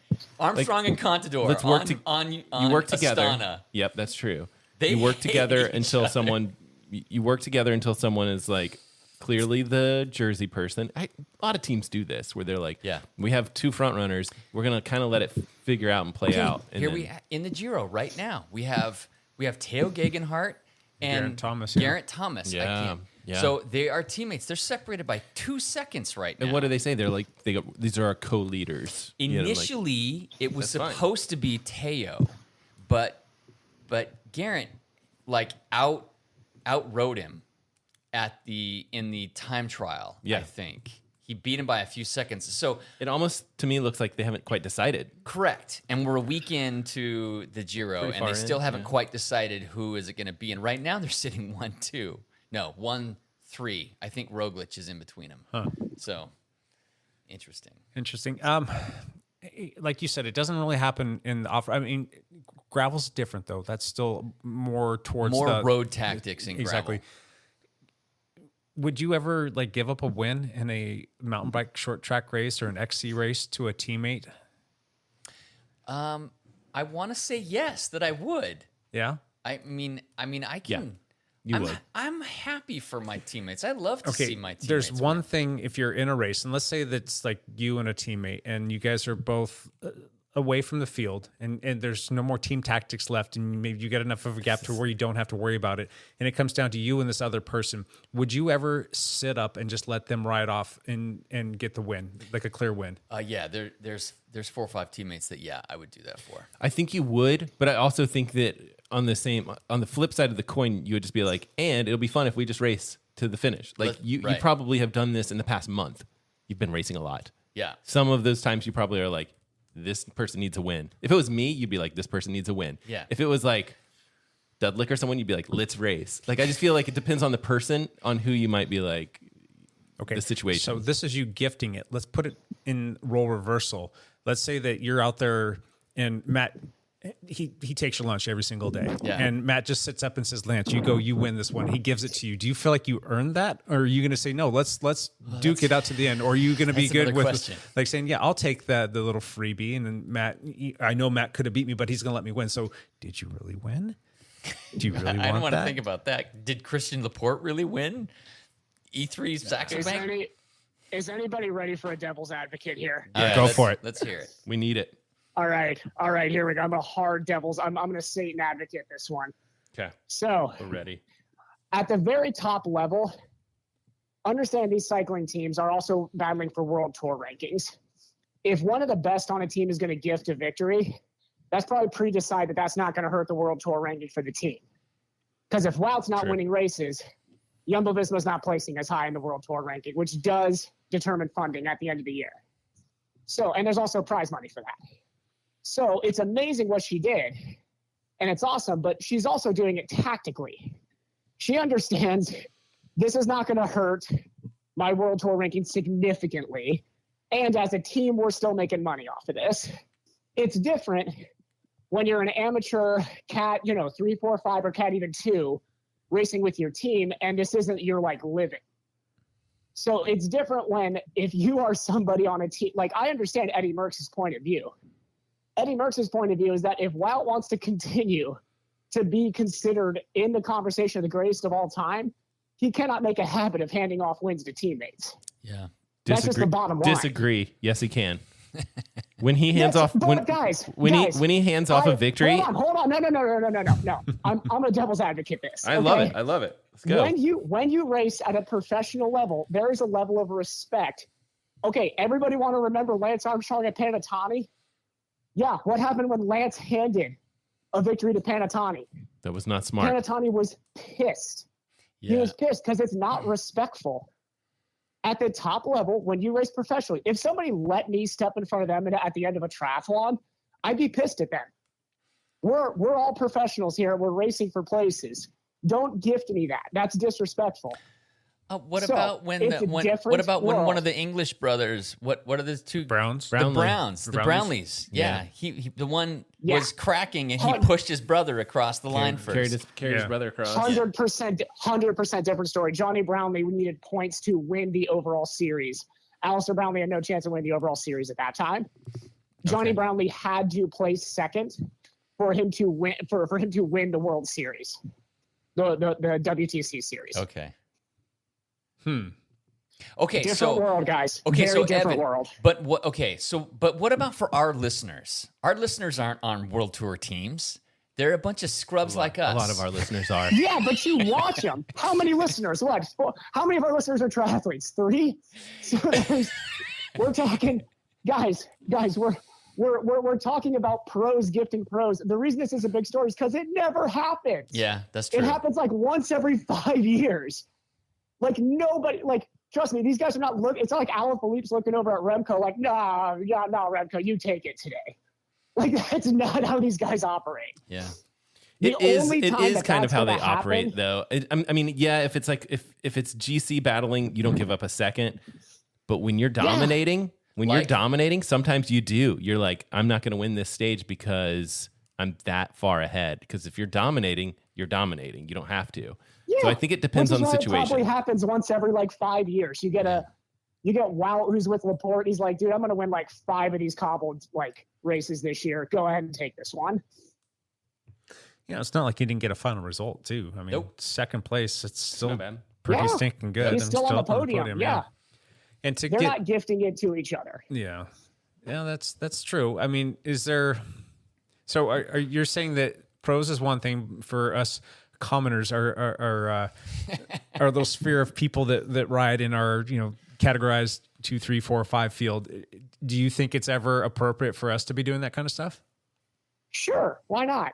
Armstrong and Contador. Let's work on you work together. Astana. Yep, that's true. They you work hate together each until other. someone. You work together until someone is like clearly the jersey person. A lot of teams do this where they're like, we have two front runners. We're gonna kind of let it figure out and play out. And Here in the Giro right now. We have Theo Gegenhardt and Geraint Thomas. Yeah. So they are teammates. They're separated by 2 seconds right now. And what do they say? They're like, these are our co-leaders. Initially, it was that's supposed to be Theo, but Geraint like outrode him in the time trial. I think he beat him by a few seconds. So it almost to me looks like they haven't quite decided. Correct. And we're a week into the Giro, Pretty and they far still in, haven't quite decided who is it going to be. And right now they're sitting 1-2. No, 1-3. I think Roglic is in between them. So interesting. Like you said, it doesn't really happen in the off. I mean, gravel's different though. That's still more towards the road tactics in exactly. gravel. Would you ever like give up a win in a mountain bike short track race or an XC race to a teammate? I want to say yes, that I would. Yeah. I mean, I can. You would. I'm happy for my teammates. I love to see my teammates. There's one thing if you're in a race, and let's say that's like you and a teammate, and you guys are both away from the field, and there's no more team tactics left, and maybe you get enough of a gap to where you don't have to worry about it, and it comes down to you and this other person. Would you ever sit up and just let them ride off and get the win, like a clear win? Yeah, there's 4 or 5 teammates that I would do that for. I think you would, but I also think that on the flip side of the coin, you would just be like, and it'll be fun if we just race to the finish. Like you probably have done this in the past month. You've been racing a lot. Yeah. Some of those times you probably are like, this person needs a win. If it was me, you'd be like, this person needs a win. Yeah. If it was like Dudlick or someone, you'd be like, let's race. Like, I just feel like it depends on the person, on who you might be like, the situation. So this is you gifting it. Let's put it in role reversal. Let's say that you're out there and Matt, he takes your lunch every single day. Yeah. And Matt just sits up and says, Lance, you go, you win this one. He gives it to you. Do you feel like you earned that? Or are you going to say, no, let's duke it out to the end? Or are you going to be That's good another with question. like saying, yeah, I'll take the little freebie. And then Matt, I know Matt could have beat me, but he's going to let me win. So did you really win? Do you really want that? I don't want to think about that. Did Christian Laporte really win E3's Saxon Bank? Is anybody ready for a devil's advocate here? All right, Go for it. Let's hear it. We need it. All right, here we go. I'm a hard devil's. I'm going to Satan advocate this one. Okay, So we're ready. at the very top level, understand these cycling teams are also battling for world tour rankings. If one of the best on a team is going to gift a victory, that's probably pre-decided that's not going to hurt the world tour ranking for the team. Because if Wout's not True. winning races, Jumbo-Visma's not placing as high in the world tour ranking, which does determine funding at the end of the year. So, and there's also prize money for that. So it's amazing what she did, and it's awesome, but she's also doing it tactically. She understands this is not going to hurt my world tour ranking significantly, and as a team, we're still making money off of this. It's different when you're an amateur cat, 3, 4, 5, or cat even 2, racing with your team, and this isn't your like living. So it's different when if you are somebody on a team, like I understand Eddie Merckx's point of view. Eddie Merckx's point of view is that if Wout wants to continue to be considered in the conversation of the greatest of all time, he cannot make a habit of handing off wins to teammates. Yeah. That's just the bottom line. Disagree. Yes, he can. When he hands off, guys, when he hands off a victory. Hold on. No. I'm a devil's advocate this. I love it. Let's go. When you race at a professional level, there is a level of respect. Okay, everybody want to remember Lance Armstrong at Panettone? Yeah, what happened when Lance handed a victory to Panettone? That was not smart. Panettone was pissed. Yeah. He was pissed because it's not respectful. At the top level, when you race professionally, if somebody let me step in front of them at the end of a triathlon, I'd be pissed at them. We're all professionals here. We're racing for places. Don't gift me that. That's disrespectful. What So, about when it's a when different one world. of the English brothers? What are the two Browns? The Browns, the Brownlees. Brownlees. Yeah, Yeah. he the one Yeah. was cracking and he Hun- pushed his brother across the line first. Carried his Yeah. brother across. 100% different story. Johnny Brownlee needed points to win the overall series. Alistair Brownlee had no chance of winning the overall series at that time. Johnny Okay. Brownlee had to place second for him to win for him to win the World Series, the WTC series. Okay. Hmm. Okay, Different so world, guys. okay, Very so different Evan, world. But what? Okay, but what about for our listeners? Our listeners aren't on World Tour teams. They're a bunch of scrubs like us. A lot of our listeners are. Yeah, but you watch them. How many listeners? What? How many of our listeners are triathletes? 3? So we're talking, guys. We're talking about pros gifting pros. The reason this is a big story is because it never happens. Yeah, that's true. It happens like once every 5 years. Like nobody, like trust me, these guys are not looking. It's not like Alan Philippe's looking over at Remco like, no, Remco, you take it today. Like that's not how these guys operate. Yeah. The only It time is that kind of that's how they gonna operate, happen- though. I mean, yeah, if it's like if it's GC battling, you don't give up a second. But when you're dominating, sometimes you do. You're like, I'm not going to win this stage because I'm that far ahead. Because if you're dominating, you're dominating. You don't have to. Yeah. So I think it depends Which on is the why It probably situation. happens once every like 5 years. You get Wout who's with Laporte. He's like, dude, I'm going to win like 5 of these cobbled like races this year. Go ahead and take this one. Yeah, it's not like he didn't get a final result, too. I mean, Nope. second place, it's still Not bad. pretty Yeah. stinking good. He's I'm still on the podium. Yeah. And to They're get not gifting it to each other. Yeah, that's true. I mean, is there? So are you're saying that pros is one thing for us commoners are our little sphere of people that ride in our categorized 2, 3, 4, 5 field. Do you think it's ever appropriate for us to be doing that kind of stuff? Sure. Why not?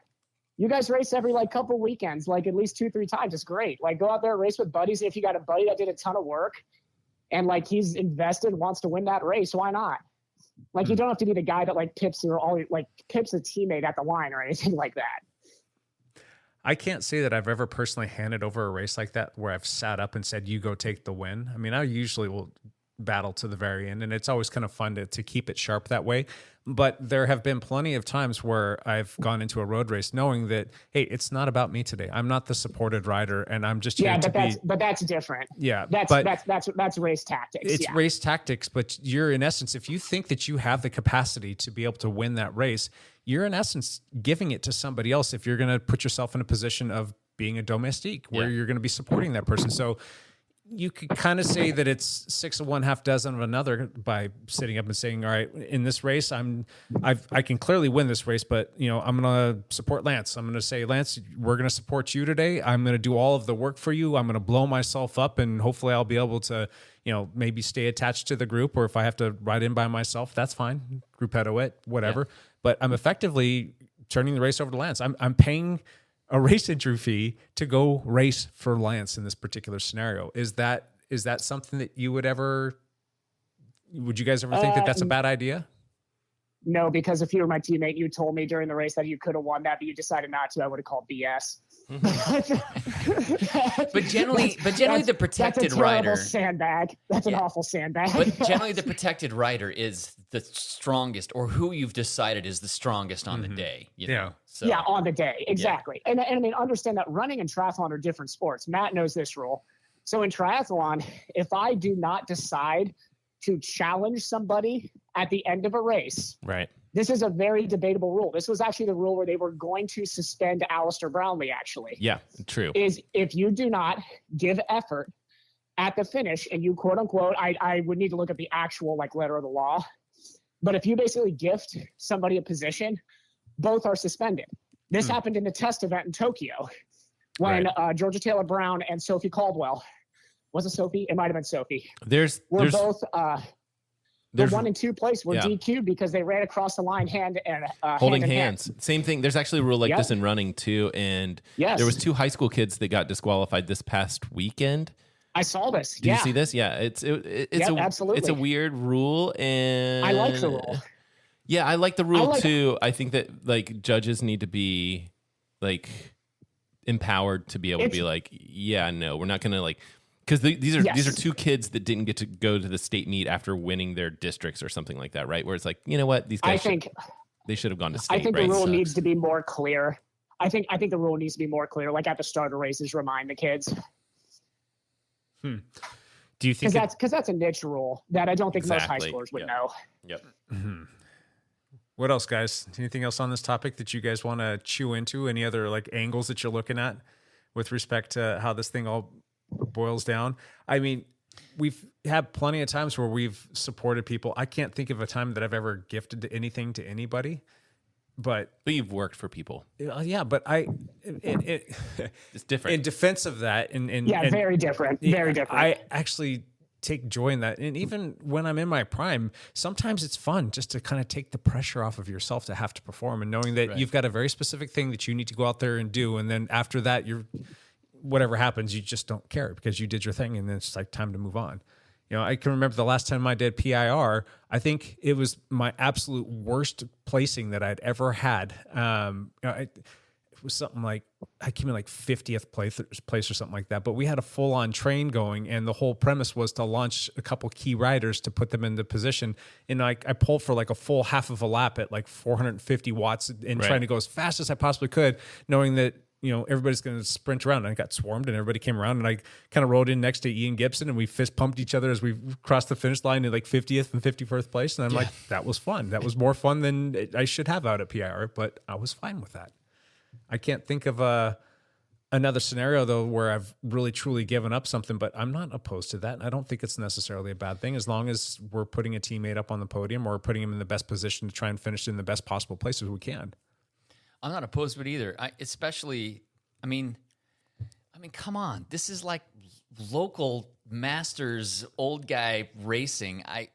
You guys race every like couple weekends, like at least 2, 3 times. It's great. Like go out there, race with buddies. If you got a buddy that did a ton of work and like he's invested, wants to win that race, why not? Like you don't have to be the guy that like pips a teammate at the line or anything like that. I can't say that I've ever personally handed over a race like that where I've sat up and said, "You go take the win." I mean, I usually will battle to the very end, and it's always kind of fun to keep it sharp that way. But there have been plenty of times where I've gone into a road race knowing that, hey, it's not about me today. I'm not the supported rider, and I'm just here to be. But that's different. Yeah, that's race tactics. It's race tactics, but you're in essence, if you think that you have the capacity to be able to win that race, you're in essence giving it to somebody else. If you're going to put yourself in a position of being a domestique where you're going to be supporting that person, so you could kind of say that it's 6 of one, half dozen of another by sitting up and saying, all right, in this race, I can clearly win this race, but I'm going to support Lance. I'm going to say, Lance, we're going to support you today. I'm going to do all of the work for you. I'm going to blow myself up, and hopefully I'll be able to, maybe stay attached to the group, or if I have to ride in by myself, that's fine. Gruppetto it, whatever. Yeah. But I'm effectively turning the race over to Lance. I'm paying a race entry fee to go race for Lance in this particular scenario. Is that something that you would you guys ever think that that's a bad idea? No, because if you were my teammate, you told me during the race that you could have won that, but you decided not to, I would have called BS. but generally the protected rider sandbag. That's an awful sandbag. But generally the protected rider is the strongest, or who you've decided is the strongest on the day. So, on the day. Exactly. Yeah. And I mean, understand that running and triathlon are different sports. Matt knows this rule. So in triathlon, if I do not decide to challenge somebody at the end of a race, right? This is a very debatable rule. This was actually the rule where they were going to suspend Alistair Brownlee, actually. Yeah, true. Is if you do not give effort at the finish and you quote unquote, I would need to look at the actual letter of the law. But if you basically gift somebody a position, both are suspended. This happened in the test event in Tokyo when Georgia Taylor Brown and Sophie Caldwell, was it Sophie? It might have been Sophie. There's both the 1 and 2 place were DQ'd because they ran across the line holding hands. Same thing. There's actually a rule like this in running too. And there was 2 high school kids that got disqualified this past weekend. I saw this. Did you see this? Yeah. Absolutely. It's a weird rule, and I like the rule. Yeah, I like the rule too. I think that judges need to be empowered to be able to be no, we're not going to because these are 2 kids that didn't get to go to the state meet after winning their districts or something like that, right? Where it's you know what, these guys they should have gone to state. I think the rule needs to be more clear. I think the rule needs to be more clear. At the start of races, remind the kids. Do you think because that's a niche rule that I don't think most high schoolers would know. Yep. Mm-hmm. What else, guys? Anything else on this topic that you guys want to chew into? Any other angles that you're looking at with respect to how this thing all boils down? I mean, we've had plenty of times where we've supported people. I can't think of a time that I've ever gifted anything to anybody, but you've worked for people. Yeah, but it's different. In defense of that, very different. Very different. I actually take joy in that. And even when I'm in my prime, sometimes it's fun just to kind of take the pressure off of yourself to have to perform, and knowing that you've got a very specific thing that you need to go out there and do. And then after that, whatever happens, you just don't care because you did your thing, and then it's time to move on. I can remember the last time I did PIR, I think it was my absolute worst placing that I'd ever had. It was something I came in 50th place or something like that, but we had a full on train going, and the whole premise was to launch a couple key riders to put them into position. And I pulled for a full half of a lap at 450 watts and trying to go as fast as I possibly could, knowing that everybody's going to sprint around. And I got swarmed, and everybody came around, and I kind of rode in next to Ian Gibson, and we fist pumped each other as we crossed the finish line in 50th and 51st place. And I'm that was fun. That was more fun than I should have out at PIR, but I was fine with that. I can't think of another scenario though where I've really truly given up something, but I'm not opposed to that. I don't think it's necessarily a bad thing as long as we're putting a teammate up on the podium or putting him in the best position to try and finish in the best possible places we can. I'm not opposed to it either. I mean, come on. This is local masters, old guy racing. I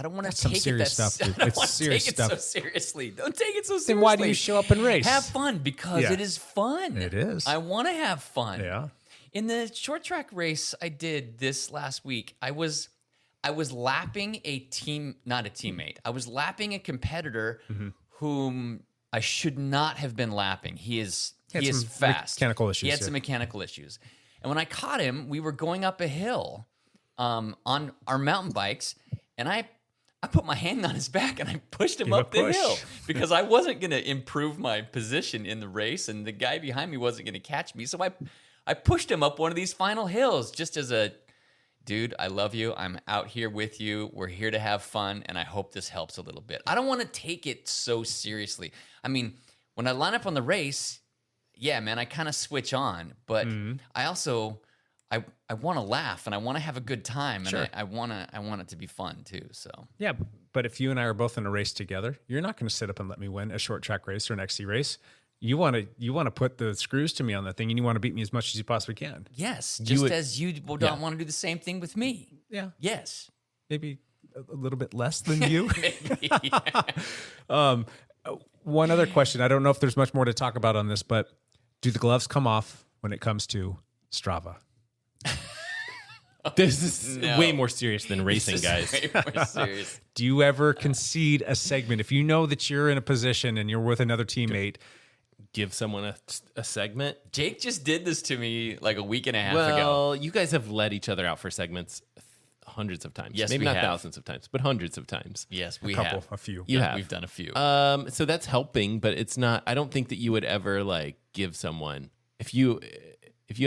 don't want to take serious stuff. It's serious stuff. So seriously. Don't take it so seriously. Then why do you show up and race? Have fun because it is fun. It is. I want to have fun. Yeah. In the short track race I did this last week, I was lapping not a teammate. I was lapping a competitor whom I should not have been lapping. He is fast. Mechanical issues. He had some mechanical issues. And when I caught him, we were going up a hill. on our mountain bikes, and I put my hand on his back and I pushed him Give a up the push. hill because I wasn't going to improve my position in the race, and the guy behind me wasn't going to catch me. So I pushed him up one of these final hills just as a, dude, I love you. I'm out here with you. We're here to have fun, and I hope this helps a little bit. I don't want to take it so seriously. I mean, when I line up on the race, yeah, man, I kind of switch on, but I also I want to laugh and I want to have a good time, Sure. and I want it to be fun too. So Yeah, but if you and I are both in a race together, you're not going to sit up and let me win a short track race or an XC race. You want to put the screws to me on that thing, and you want to beat me as much as you possibly can. yes, just as you don't want to do the same thing with me. Yeah, Yes. maybe a little bit less than you. Maybe. One other question. I don't know if there's much more to talk about on this, but do the gloves come off when it comes to Strava? This is No. way more serious than racing, This guys. is way more serious. Do you ever concede a segment if you know that you're in a position and you're with another teammate? Give someone a segment. Jake just did this to me like a week and a half Well, ago. you guys have let each other out for segments hundreds of times. Yes, maybe we not have. thousands of times, but hundreds of times. Yes, we Couple, have. a few. You have. We've done a few. So that's helping, but it's not. I don't think that you would ever like give someone if you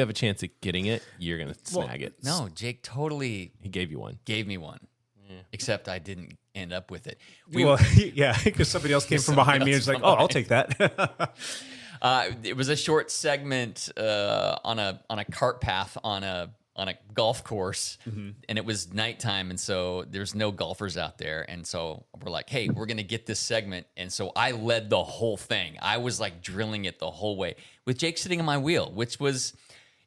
have a chance at getting it, you're gonna snag it. No, Jake totally He gave you one. gave me one, except I didn't end up with it. Well, yeah, because somebody else came from behind me and was like, "Oh, I'll take that." It was a short segment on a cart path on a golf course, and it was nighttime, and so there's no golfers out there, and so we're like, hey, we're gonna get this segment, and so I led the whole thing. I was like drilling it the whole way with Jake sitting on my wheel, which was,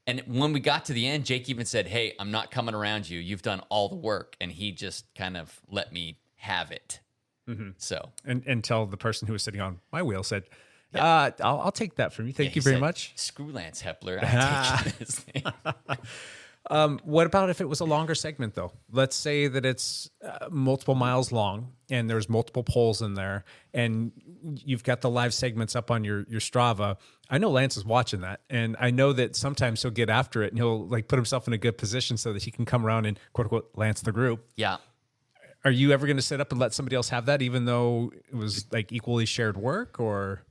and when we got to the end, Jake even said, hey, I'm not coming around you. You've done all the work, and he just kind of let me have it. So and until the person who was sitting on my wheel said, I'll take that from you. Thank you he very said, much. Screw Lance Hepler. I'm taking this thing. What about if it was a longer segment, though? Let's say that it's multiple miles long and there's multiple poles in there, and you've got the live segments up on your Strava. I know Lance is watching that, and I know that sometimes he'll get after it and he'll like put himself in a good position so that he can come around and quote unquote Lance the group. Yeah. Are you ever going to sit up and let somebody else have that, even though it was like equally shared work? Or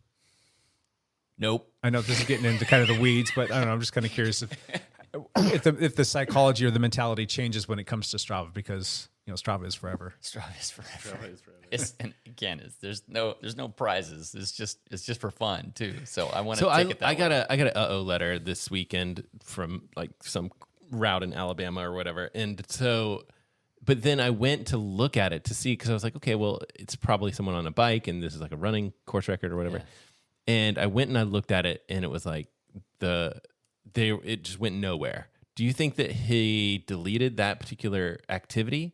Nope. I know this is getting into kind of the weeds, but I don't know. I'm just kind of curious if the psychology or the mentality changes when it comes to Strava, because Strava is forever. Strava is forever. And again, there's no prizes. It's just for fun too. So I want to take it that I got way. I got a letter this weekend from like some route in Alabama or whatever, and so. But then I went to look at it to see, because I was like, okay, well, it's probably someone on a bike, and this is like a running course record or whatever. Yeah. And I went and I looked at it, and it was like it just went nowhere. Do you think that he deleted that particular activity,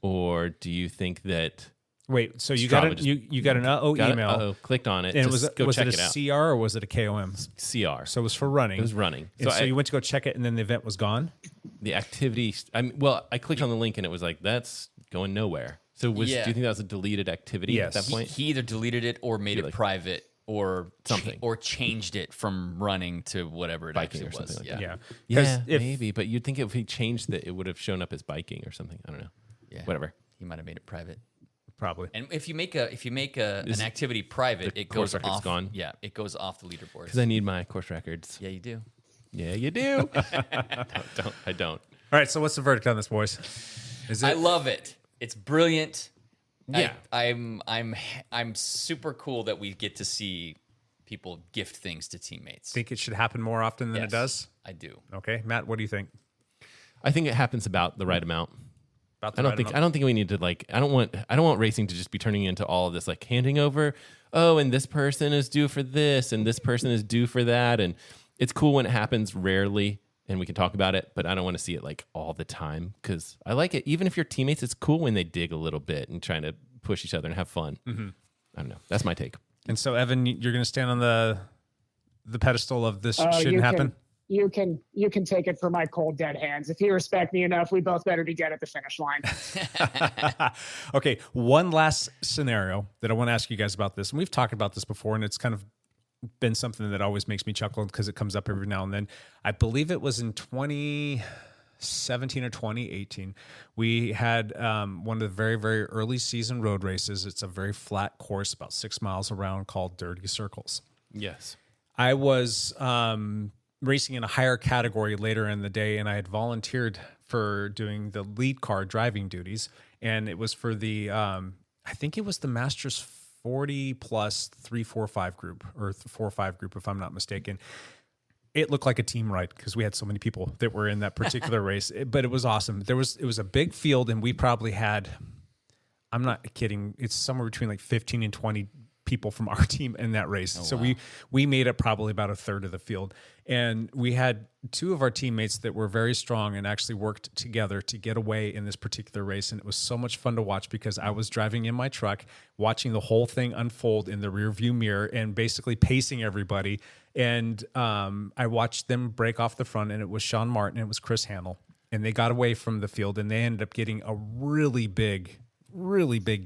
or do you think that? Wait, so you Strava got just- you got an email, clicked on it, and was was check it it a out. CR or was it a KOM? CR. So it was for running. It was running. And so you went to go check it, and then the event was gone. The activity. I clicked on the link, and it was like that's going nowhere. So do you think that was a deleted activity at that point? He either deleted it or made it private or something. or changed it from running to whatever it Biking actually or was. something like Yeah. Yeah. Yeah, maybe. But you'd think if he changed it, it would have shown up as biking or something. I don't know. Yeah. Whatever. He might have made it private. Probably. And if you make an activity private, it course goes record's off. gone? Yeah, it goes off the leaderboard. Because I need my course records. Yeah, you do. Yeah, you do. I don't. All right. So what's the verdict on this, boys? Is it? I love it. It's brilliant. Yeah. I'm super cool that we get to see people gift things to teammates. Think it should happen more often than Yes, it does? I do. Okay, Matt. What do you think? I think it happens about the right amount. About the I don't right think amount? we need to like. I don't want racing to just be turning into all of this like handing over. Oh, and this person is due for this, and this person is due for that, and it's cool when it happens rarely, and we can talk about it. But I don't want to see it like all the time, because I like it. Even if your teammates, it's cool when they dig a little bit and trying to push each other and have fun. Mm-hmm. I don't know. That's my take. And so, Evan, you're going to stand on the pedestal of this Oh, shouldn't happen. You can take it from my cold dead hands. If you respect me enough, we both better be dead at the finish line. Okay, one last scenario that I want to ask you guys about this, and we've talked about this before, and it's kind of been something that always makes me chuckle because it comes up every now and then. I believe it was in 17 or 2018, we had one of the very, very early season road races. It's a very flat course, about 6 miles around, called Dirty Circles. Yes. I was racing in a higher category later in the day, and I had volunteered for doing the lead car driving duties. And it was for the, I think it was the Masters 40 plus 345 group, or 4-5 group, if I'm not mistaken. It looked like a team ride because we had so many people that were in that particular race, but it was awesome. It was a big field, and we probably had, I'm not kidding, it's somewhere between like 15 and 20 people from our team in that race. So we made up probably about a third of the field. And we had 2 of our teammates that were very strong and actually worked together to get away in this particular race. And it was so much fun to watch because I was driving in my truck, watching the whole thing unfold in the rear view mirror and basically pacing everybody. And I watched them break off the front, and it was Sean Martin and it was Chris Hanel. And they got away from the field, and they ended up getting a really big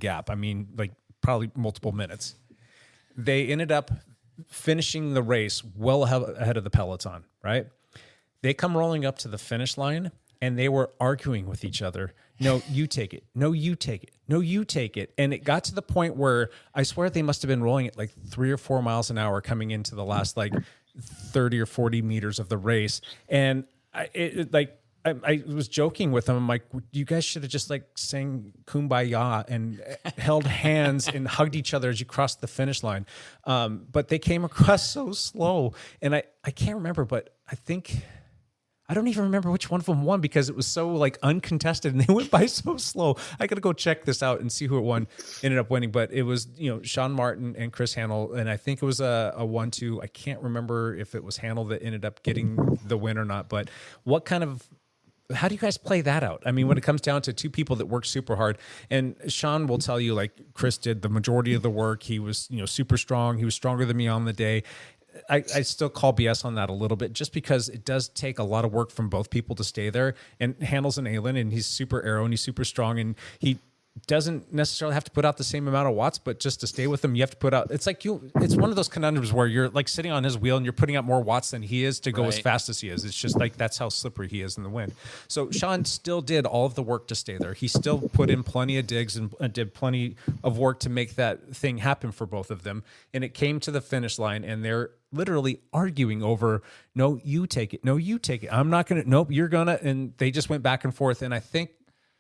gap. I mean, like probably multiple minutes. They ended up finishing the race well ahead of the peloton, right? They come rolling up to the finish line, and they were arguing with each other. No, you take it. No, you take it. No, you take it. And it got to the point where I swear they must have been rolling at like 3 or 4 miles an hour coming into the last like 30 or 40 meters of the race. And I was joking with them. I'm like, you guys should have just like sang Kumbaya and held hands and hugged each other as you crossed the finish line. But they came across so slow. And I can't remember, but I don't even remember which one of them won because it was so like uncontested and they went by so slow. I got to go check this out and see who it won, ended up winning. But it was, Sean Martin and Chris Hanel. And I think it was a 1-2. I can't remember if it was Hanel that ended up getting the win or not. But how do you guys play that out? I mean, when it comes down to 2 people that work super hard, and Sean will tell you, like, Chris did the majority of the work. He was, super strong. He was stronger than me on the day. I still call BS on that a little bit just because it does take a lot of work from both people to stay there. And Handel's an alien, and he's super aero, and he's super strong, and he doesn't necessarily have to put out the same amount of watts, but just to stay with him, you have to put out, it's one of those conundrums where you're like sitting on his wheel and you're putting out more watts than he is to go as fast as he is. It's just like, that's how slippery he is in the wind. So Sean still did all of the work to stay there. He still put in plenty of digs and did plenty of work to make that thing happen for both of them. And it came to the finish line, and they're literally arguing over, no, you take it. No, you take it. I'm not going to, nope, you're going to. And they just went back and forth. And I think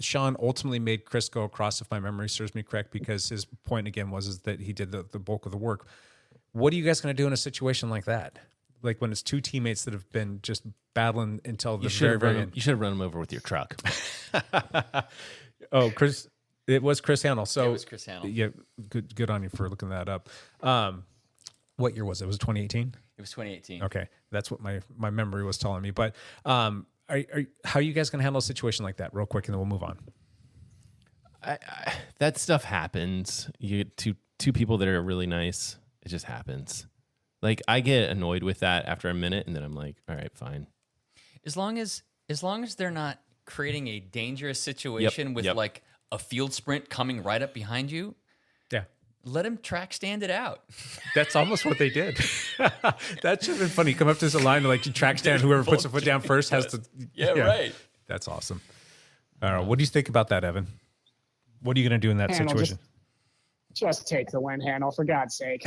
Sean ultimately made Chris go across, if my memory serves me correct, because his point again was that he did the bulk of the work. What are you guys going to do in a situation like that? Like when it's 2 teammates that have been just battling until the very end. You should have run him over with your truck. Oh, Chris, it was Chris Hanel. So it was Chris Hanel. Yeah, good on you for looking that up. What year was it? Was it 2018? It was 2018. Okay, that's what my memory was telling me. But how are you guys going to handle a situation like that real quick, and then we'll move on? That stuff happens. You get two people that are really nice. It just happens. Like, I get annoyed with that after a minute, and then I'm like, all right, fine. As long as they're not creating a dangerous situation with like a field sprint coming right up behind you. Yeah. Let him track stand it out. That's almost what they did. That should have been funny. Come up to the line and like you track stand. Whoever puts a foot down first has to. Yeah, right. That's awesome. All right. What do you think about that, Evan? What are you going to do in that situation? Just take the win, Hanel, for God's sake.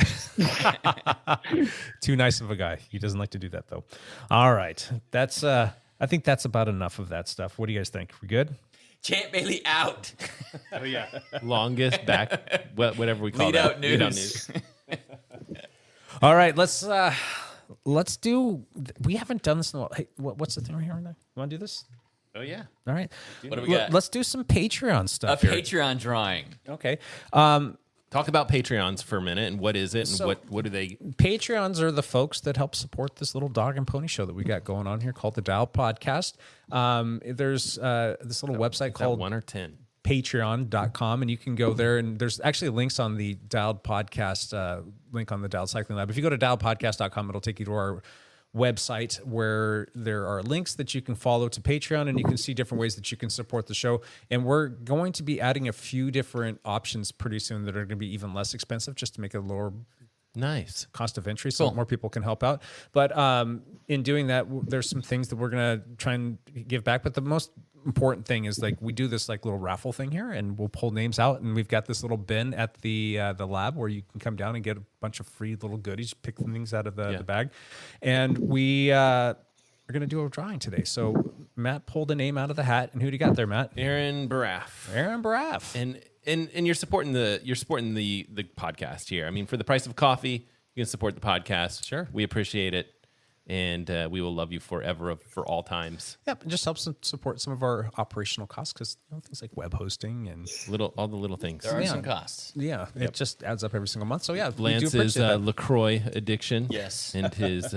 Too nice of a guy. He doesn't like to do that, though. All right. That's. I think that's about enough of that stuff. What do you guys think? We good? Champ Bailey out. Oh yeah, longest back, whatever we call Lead that. out news. All right, let's do. We haven't done this in a while. Hey, what's the thing right here? You want to do this? Oh yeah. All right. What do we got? Let's do some Patreon stuff. A Patreon drawing. Okay. Talk about Patreons for a minute, and what is it, and what do they? Patreons are the folks that help support this little dog and pony show that we got going on here called the Dial Podcast. There's this little website called 1 or 10 patreon.com, and you can go there, and there's actually links on the Dialed Podcast link on the Dialed Cycling Lab. If you go to dialedpodcast.com, it'll take you to our website where there are links that you can follow to Patreon, and you can see different ways that you can support the show. And we're going to be adding a few different options pretty soon that are going to be even less expensive, just to make it a lower Nice cost of entry, so more people can help out. But in doing that, there's some things that we're gonna try and give back. But the most important thing is like we do this like little raffle thing here, and we'll pull names out, and we've got this little bin at the lab where you can come down and get a bunch of free little goodies, pick some things out of the bag, and we are gonna do a drawing today. So Matt pulled a name out of the hat, and who do you got there, Matt? Aaron Baraff. Aaron Baraff. And you're supporting the podcast here. I mean, for the price of coffee, you can support the podcast. Sure, we appreciate it, and we will love you forever for all times. Yep, it just helps support some of our operational costs because things like web hosting and all the little things. There are some costs. Yeah, it just adds up every single month. So yeah, Lance's LaCroix addiction. Yes, and his.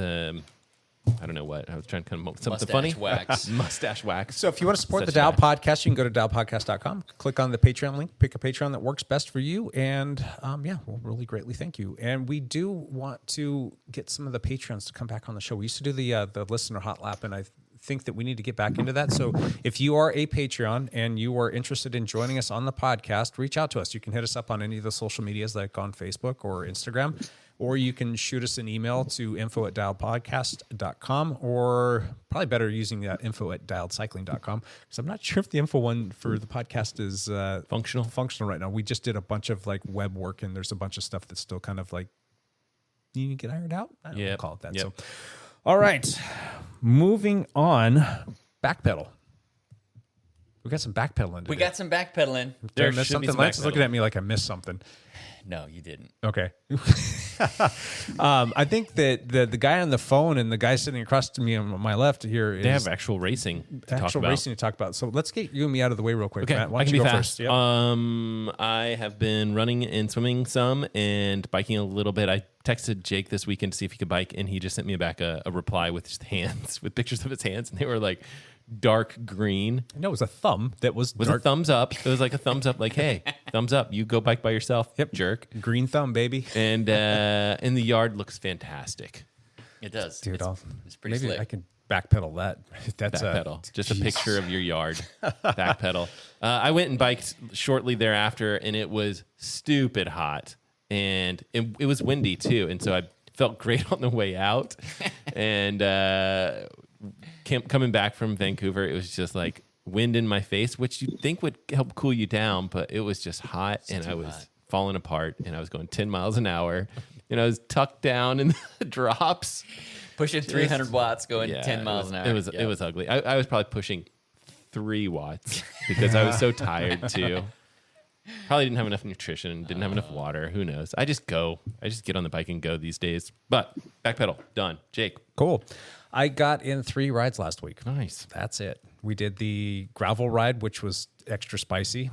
I don't know what. I was trying to come up with something mustache funny. Wax. Mustache wax. So if you want to support the Dow Podcast, you can go to dowpodcast.com, click on the Patreon link, pick a Patreon that works best for you, and we'll really greatly thank you. And we do want to get some of the Patreons to come back on the show. We used to do the listener hot lap, and I think that we need to get back into that. So if you are a Patreon and you are interested in joining us on the podcast, reach out to us. You can hit us up on any of the social medias like on Facebook or Instagram. Or you can shoot us an email to info@dialedpodcast.com, or probably better using info@dialedcycling.com, because I'm not sure if the info one for the podcast is functional right now. We just did a bunch of like web work, and there's a bunch of stuff that's still kind of like you need to get ironed out. I don't know what to call it that. So, all right, moving on. Backpedal. We got some backpedaling today. We got some backpedaling. Did I miss something? Lance is looking at me like I missed something. No, you didn't. Okay. I think that the guy on the phone and the guy sitting across to me on my left here they have actual racing to talk about. So let's get you and me out of the way real quick. Okay, Matt, why don't you go first? Yep. I have been running and swimming some and biking a little bit. I texted Jake this weekend to see if he could bike, and he just sent me back a reply with his hands, with pictures of his hands, and they were like dark green. No, it was a thumb that was a thumbs up. It was like a thumbs up, like, hey, thumbs up. You go bike by yourself. Yep, jerk. Green thumb, baby. And in the yard looks fantastic. It does, dude. It's pretty maybe slick. I can backpedal that. That's backpedal. Just a picture of your yard. Backpedal. I went and biked shortly thereafter, and it was stupid hot, and it was windy too, and so I felt great on the way out, and. Coming back from Vancouver, it was just like wind in my face, which you'd think would help cool you down, but it was just hot, and I was falling apart, and I was going 10 miles an hour, and I was tucked down in the drops. Pushing 300 watts going 10 miles an hour. It was ugly. I was probably pushing 3 watts because I was so tired too. Probably didn't have enough nutrition, didn't have enough water. Who knows? I just get on the bike and go these days. But backpedal, done. Jake. Cool. I got in 3 rides last week. Nice. That's it. We did the gravel ride, which was extra spicy.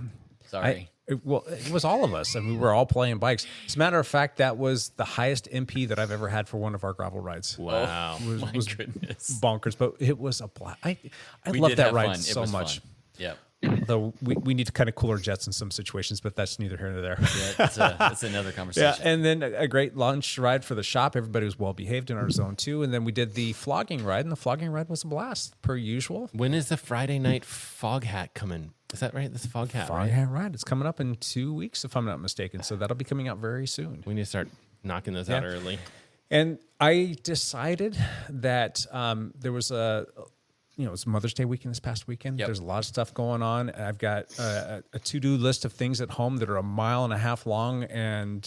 Sorry. It was all of us, and we were all playing bikes. As a matter of fact, that was the highest MP that I've ever had for one of our gravel rides. Wow. My goodness. Bonkers, but it was a blast. I love that ride so much. Fun. Yep. Though we need to kind of cool our jets in some situations, but that's neither here nor there. Yeah, that's another conversation. Yeah, and then a great lunch ride for the shop. Everybody was well behaved in our zone too. And then we did the flogging ride, and the flogging ride was a blast per usual. When is the Friday night fog hat coming? Is that right? This fog hat, Fog hat ride. It's coming up in 2 weeks, if I'm not mistaken. So that'll be coming out very soon. We need to start knocking those out early. And I decided that there was it's Mother's Day weekend this past weekend. Yep. There's a lot of stuff going on. I've got a to-do list of things at home that are 1.5 miles long, and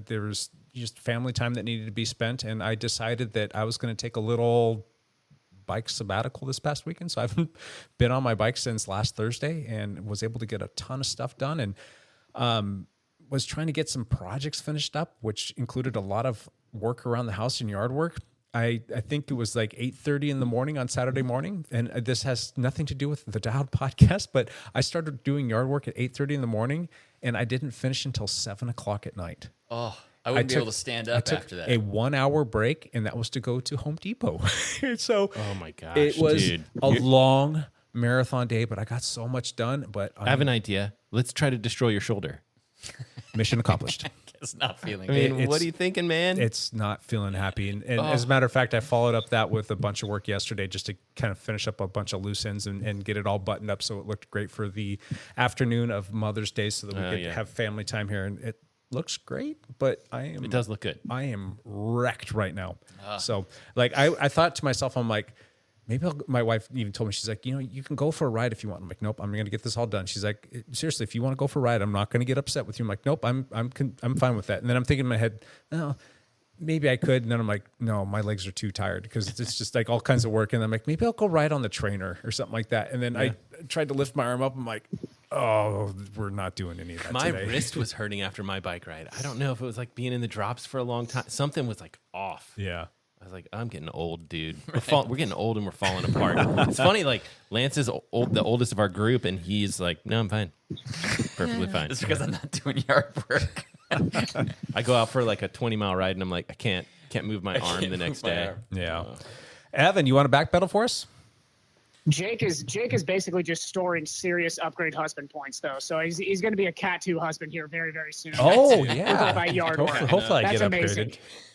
there was just family time that needed to be spent. And I decided that I was going to take a little bike sabbatical this past weekend. So I haven't been on my bike since last Thursday, and was able to get a ton of stuff done, and was trying to get some projects finished up, which included a lot of work around the house and yard work. I think it was like 8:30 in the morning on Saturday morning, and this has nothing to do with the Dialed podcast, but I started doing yard work at 8:30 in the morning, and I didn't finish until 7 o'clock at night. Oh, I wouldn't be able to stand up after that. A 1 hour break, and that was to go to Home Depot. So, oh my gosh, it was a long marathon day, but I got so much done. But I have an idea. Let's try to destroy your shoulder. Mission accomplished. It's not feeling good. What are you thinking, man? It's not feeling happy. And as a matter of fact, I followed up that with a bunch of work yesterday just to kind of finish up a bunch of loose ends and get it all buttoned up so it looked great for the afternoon of Mother's Day so that we could have family time here. And looks great, but It does look good. I am wrecked right now. So like I thought to myself, I'm like, maybe my wife even told me, she's like, you can go for a ride if you want. I'm like, nope, I'm going to get this all done. She's like, seriously, if you want to go for a ride, I'm not going to get upset with you. I'm like, nope, I'm fine with that. And then I'm thinking in my head, oh, maybe I could. And then I'm like, no, my legs are too tired because it's just like all kinds of work. And I'm like, maybe I'll go ride on the trainer or something like that. And then I tried to lift my arm up. I'm like, oh, we're not doing any of that My today. wrist was hurting after my bike ride. I don't know if it was like being in the drops for a long time. Something was like off. Yeah. I was like, I'm getting old, dude. We're getting old and we're falling apart. It's funny, like Lance is the oldest of our group, and he's like, no, I'm fine. Perfectly fine. It's because I'm not doing yard work. I go out for like a 20-mile ride, and I'm like, I can't move my arm the next day. Yeah. Evan, you want to backpedal for us? Jake is basically just storing serious upgrade husband points though, so he's going to be a Cat 2 husband here very, very soon. Oh With all yeah. that yard work. Hopefully I That's get amazing.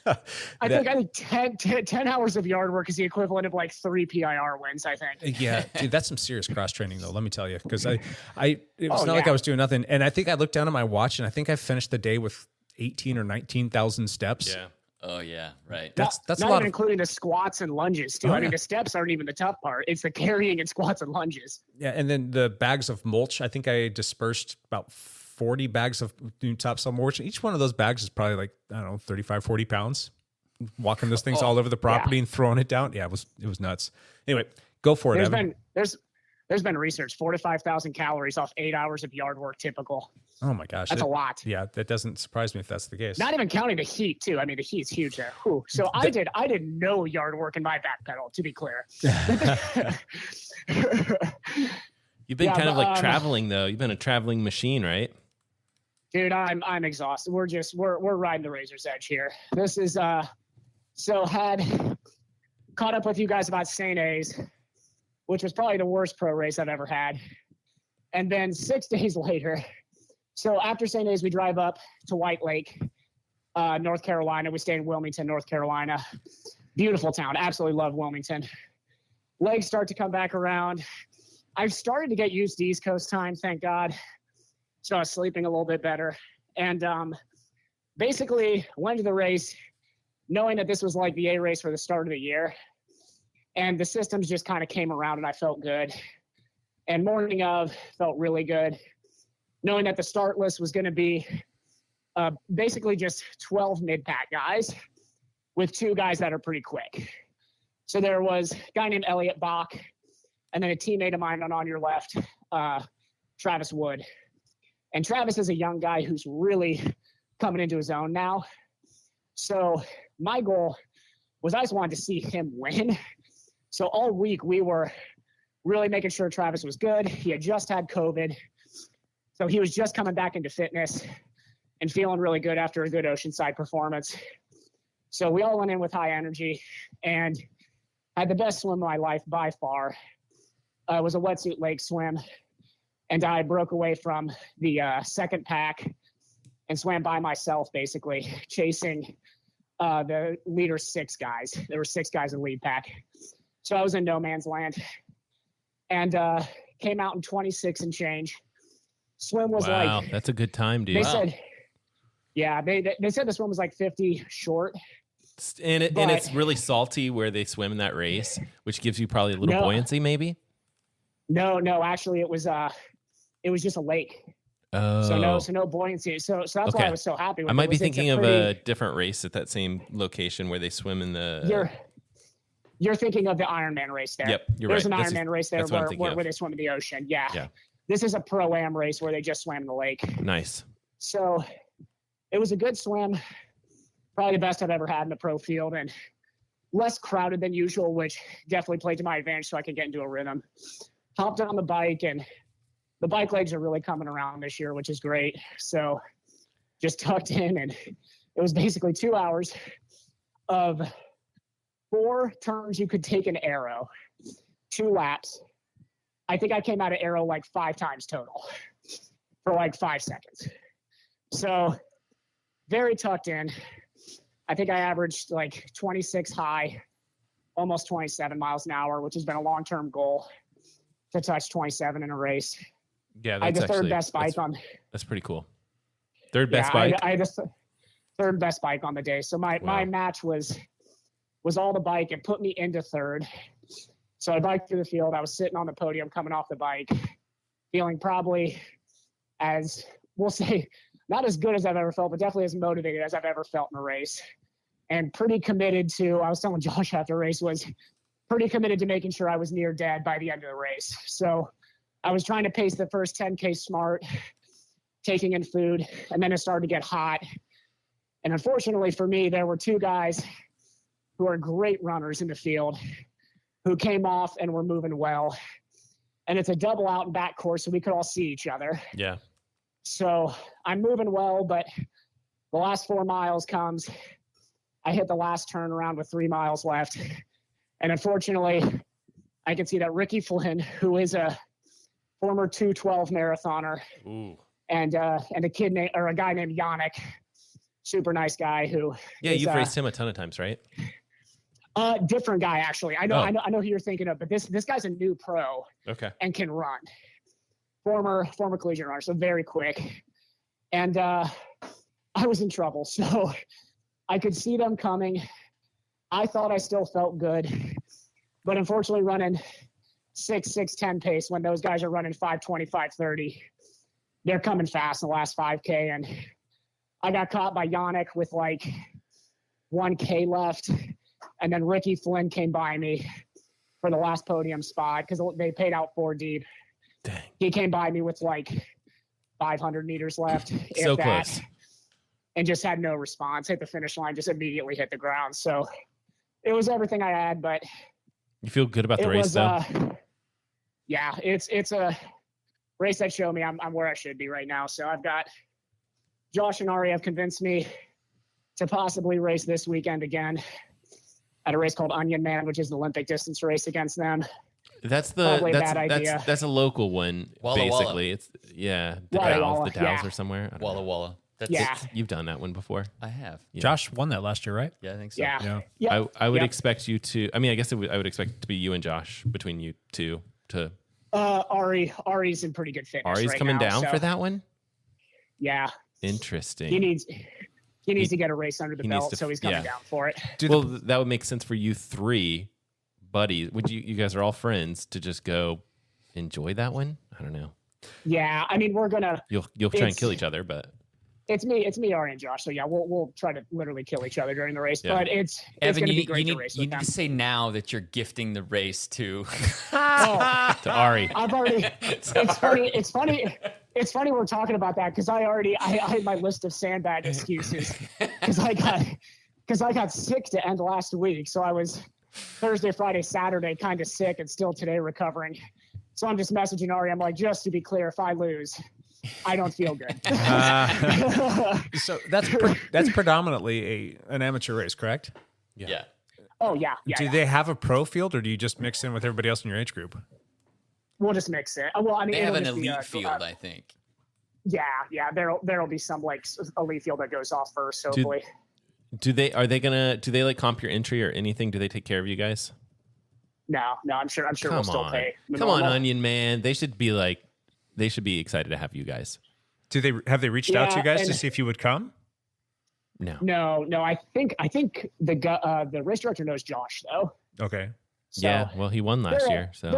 upgraded. I think 10 hours of yard work is the equivalent of like 3 PIR wins, I think. Yeah, dude, that's some serious cross training though. Let me tell you, because it was Oh, not like yeah. I was doing nothing. And I think I looked down at my watch, and I think I finished the day with 18 or 19,000 steps. Yeah. Oh yeah, right. That's not a even lot of. including the squats and lunges too. Oh, I yeah. mean, the steps aren't even the tough part. It's the carrying and squats and lunges. Yeah, and then the bags of mulch. I think I dispersed about 40 bags of new topsoil mulch. Each one of those bags is probably like, I don't know, 35, 40 pounds. Walking those things all over the property and throwing it down. Yeah, it was nuts. Anyway, go for it, Evan. There's been research 4,000 to 5,000 calories off 8 hours of yard work typical. Oh my gosh, That's a lot. Yeah, that doesn't surprise me if that's the case. Not even counting the heat too. I mean, the heat's huge there. Whew. So I did no yard work in my back pedal, to be clear. You've been Yeah, kind of but, like traveling though. You've been a traveling machine, right? Dude, I'm exhausted. We're riding the razor's edge here. This is so had caught up with you guys about St. A's, which was probably the worst pro race I've ever had. And then 6 days later, so after St. A's, we drive up to White Lake, North Carolina. We stay in Wilmington, North Carolina. Beautiful town. Absolutely love Wilmington. Legs start to come back around. I've started to get used to East Coast time, thank God. So I was sleeping a little bit better. And basically went to the race knowing that this was like the A race for the start of the year. And the systems just kind of came around and I felt good. And morning of, felt really good. Knowing that the start list was going to be basically just 12 mid-pack guys with 2 guys that are pretty quick. So there was a guy named Elliot Bach and then a teammate of mine on your left, Travis Wood. And Travis is a young guy who's really coming into his own now. So my goal was I just wanted to see him win. So all week we were really making sure Travis was good. He had just had COVID. So he was just coming back into fitness and feeling really good after a good Oceanside performance. So we all went in with high energy and had the best swim of my life by far. It was a wetsuit lake swim. And I broke away from the second pack and swam by myself, basically, chasing the leader's 6 guys. There were 6 guys in lead pack. So I was in no man's land. And came out in 26 and change. Swim was Wow, like... that's a good time, dude. They said... Yeah, they said the swim was like 50 short. And it's really salty where they swim in that race, which gives you probably a little buoyancy, maybe? No, actually it was just a lake. Oh. So no buoyancy. So that's why I was so happy with I it. might be It's a thinking of pretty- a different race at that same location where they swim in the... You're thinking of the Ironman race there. Yep, you're There's right. an Ironman race there that's what I'm thinking where of. they swim in the ocean. Yeah. Yeah. This is a pro-am race where they just swam in the lake. Nice. So it was a good swim. Probably the best I've ever had in the pro field and less crowded than usual, which definitely played to my advantage so I could get into a rhythm. Hopped on the bike and the bike legs are really coming around this year, which is great. So just tucked in and it was basically 2 hours of 4 turns you could take an arrow, 2 laps. I think I came out of arrow like 5 times total for like 5 seconds. So very tucked in. I think I averaged like 26 high, almost 27 miles an hour, which has been a long-term goal to touch 27 in a race. Yeah, I had that's the third actually, best bike on. That's pretty cool. Third best bike. I had the third best bike on the day. So my match was all the bike. It put me into third. So I biked through the field. I was sitting on the podium coming off the bike, feeling probably as, we'll say, not as good as I've ever felt, but definitely as motivated as I've ever felt in a race. And pretty committed to, I was telling Josh after the race, was pretty committed to making sure I was near dead by the end of the race. So I was trying to pace the first 10K smart, taking in food, and then it started to get hot. And unfortunately for me, there were two guys who are great runners in the field who came off and were moving well. And it's a double out and back course, so we could all see each other. Yeah. So I'm moving well, but the last 4 miles comes. I hit the last turnaround with 3 miles left. And unfortunately, I can see that Ricky Flynn, who is a former 212 marathoner, and a guy named Yannick, super nice guy who. Yeah, you've raced him a ton of times, right? Different guy, actually. I know who you're thinking of, but this guy's a new pro. Okay. And can run. Former collision runner, so very quick. And I was in trouble, so I could see them coming. I thought I still felt good, but unfortunately running 6:10 pace when those guys are running 5:20, 5:30, they're coming fast in the last 5K. And I got caught by Yannick with like 1K left. And then Ricky Flynn came by me for the last podium spot because they paid out 4 deep. Dang. He came by me with like 500 meters left. So if that, close. And just had no response. Hit the finish line, just immediately hit the ground. So it was everything I had, but you feel good about the race though? Yeah, it's a race that showed me I'm where I should be right now. So I've got Josh and Ari have convinced me to possibly race this weekend again at a race called Onion Man, which is an Olympic distance race against them. That's a local one. Walla basically. Walla. It's the Walla, Dalles or somewhere. Walla Walla. You've done that one before. I have. Yeah. Josh won that last year, right? Yeah, I think so. Yeah. I would expect you to. I mean, I guess I would expect it to be you and Josh between you two to. Ari's in pretty good fitness. Ari's right coming now, down so, for that one. Yeah. Interesting. He needs to get a race under the belt, so he's coming down for it. Well, that would make sense for you three buddies. Would you guys are all friends to just go enjoy that one? I don't know. Yeah, I mean, we're gonna. You'll try and kill each other, but it's me, Ari, and Josh. So yeah, we'll try to literally kill each other during the race. Yeah. But it's Evan, gonna you be great need, to race you with need them. to say now that you're gifting the race to to Ari. I've already. It's funny we're talking about that because I had my list of sandbag excuses because I got sick to end last week, so I was Thursday, Friday, Saturday kind of sick and still today recovering. So I'm just messaging Ari. I'm like, just to be clear, if I lose, I don't feel good. So that's predominantly an amateur race, correct? Yeah. Oh yeah. Do they have a pro field, or do you just mix in with everybody else in your age group? We'll just mix it. Well, I mean, They have it'll an just be elite field, I think. Yeah. There'll be some like elite field that goes off first. Hopefully. Do they like comp your entry or anything? Do they take care of you guys? No, I'm sure we'll still pay. Come on, Onion Man. They should be excited to have you guys. Have they reached out to you guys to and- see if you would come? No. I think the race director knows Josh though. Okay. So Yeah. Well, he won last year, so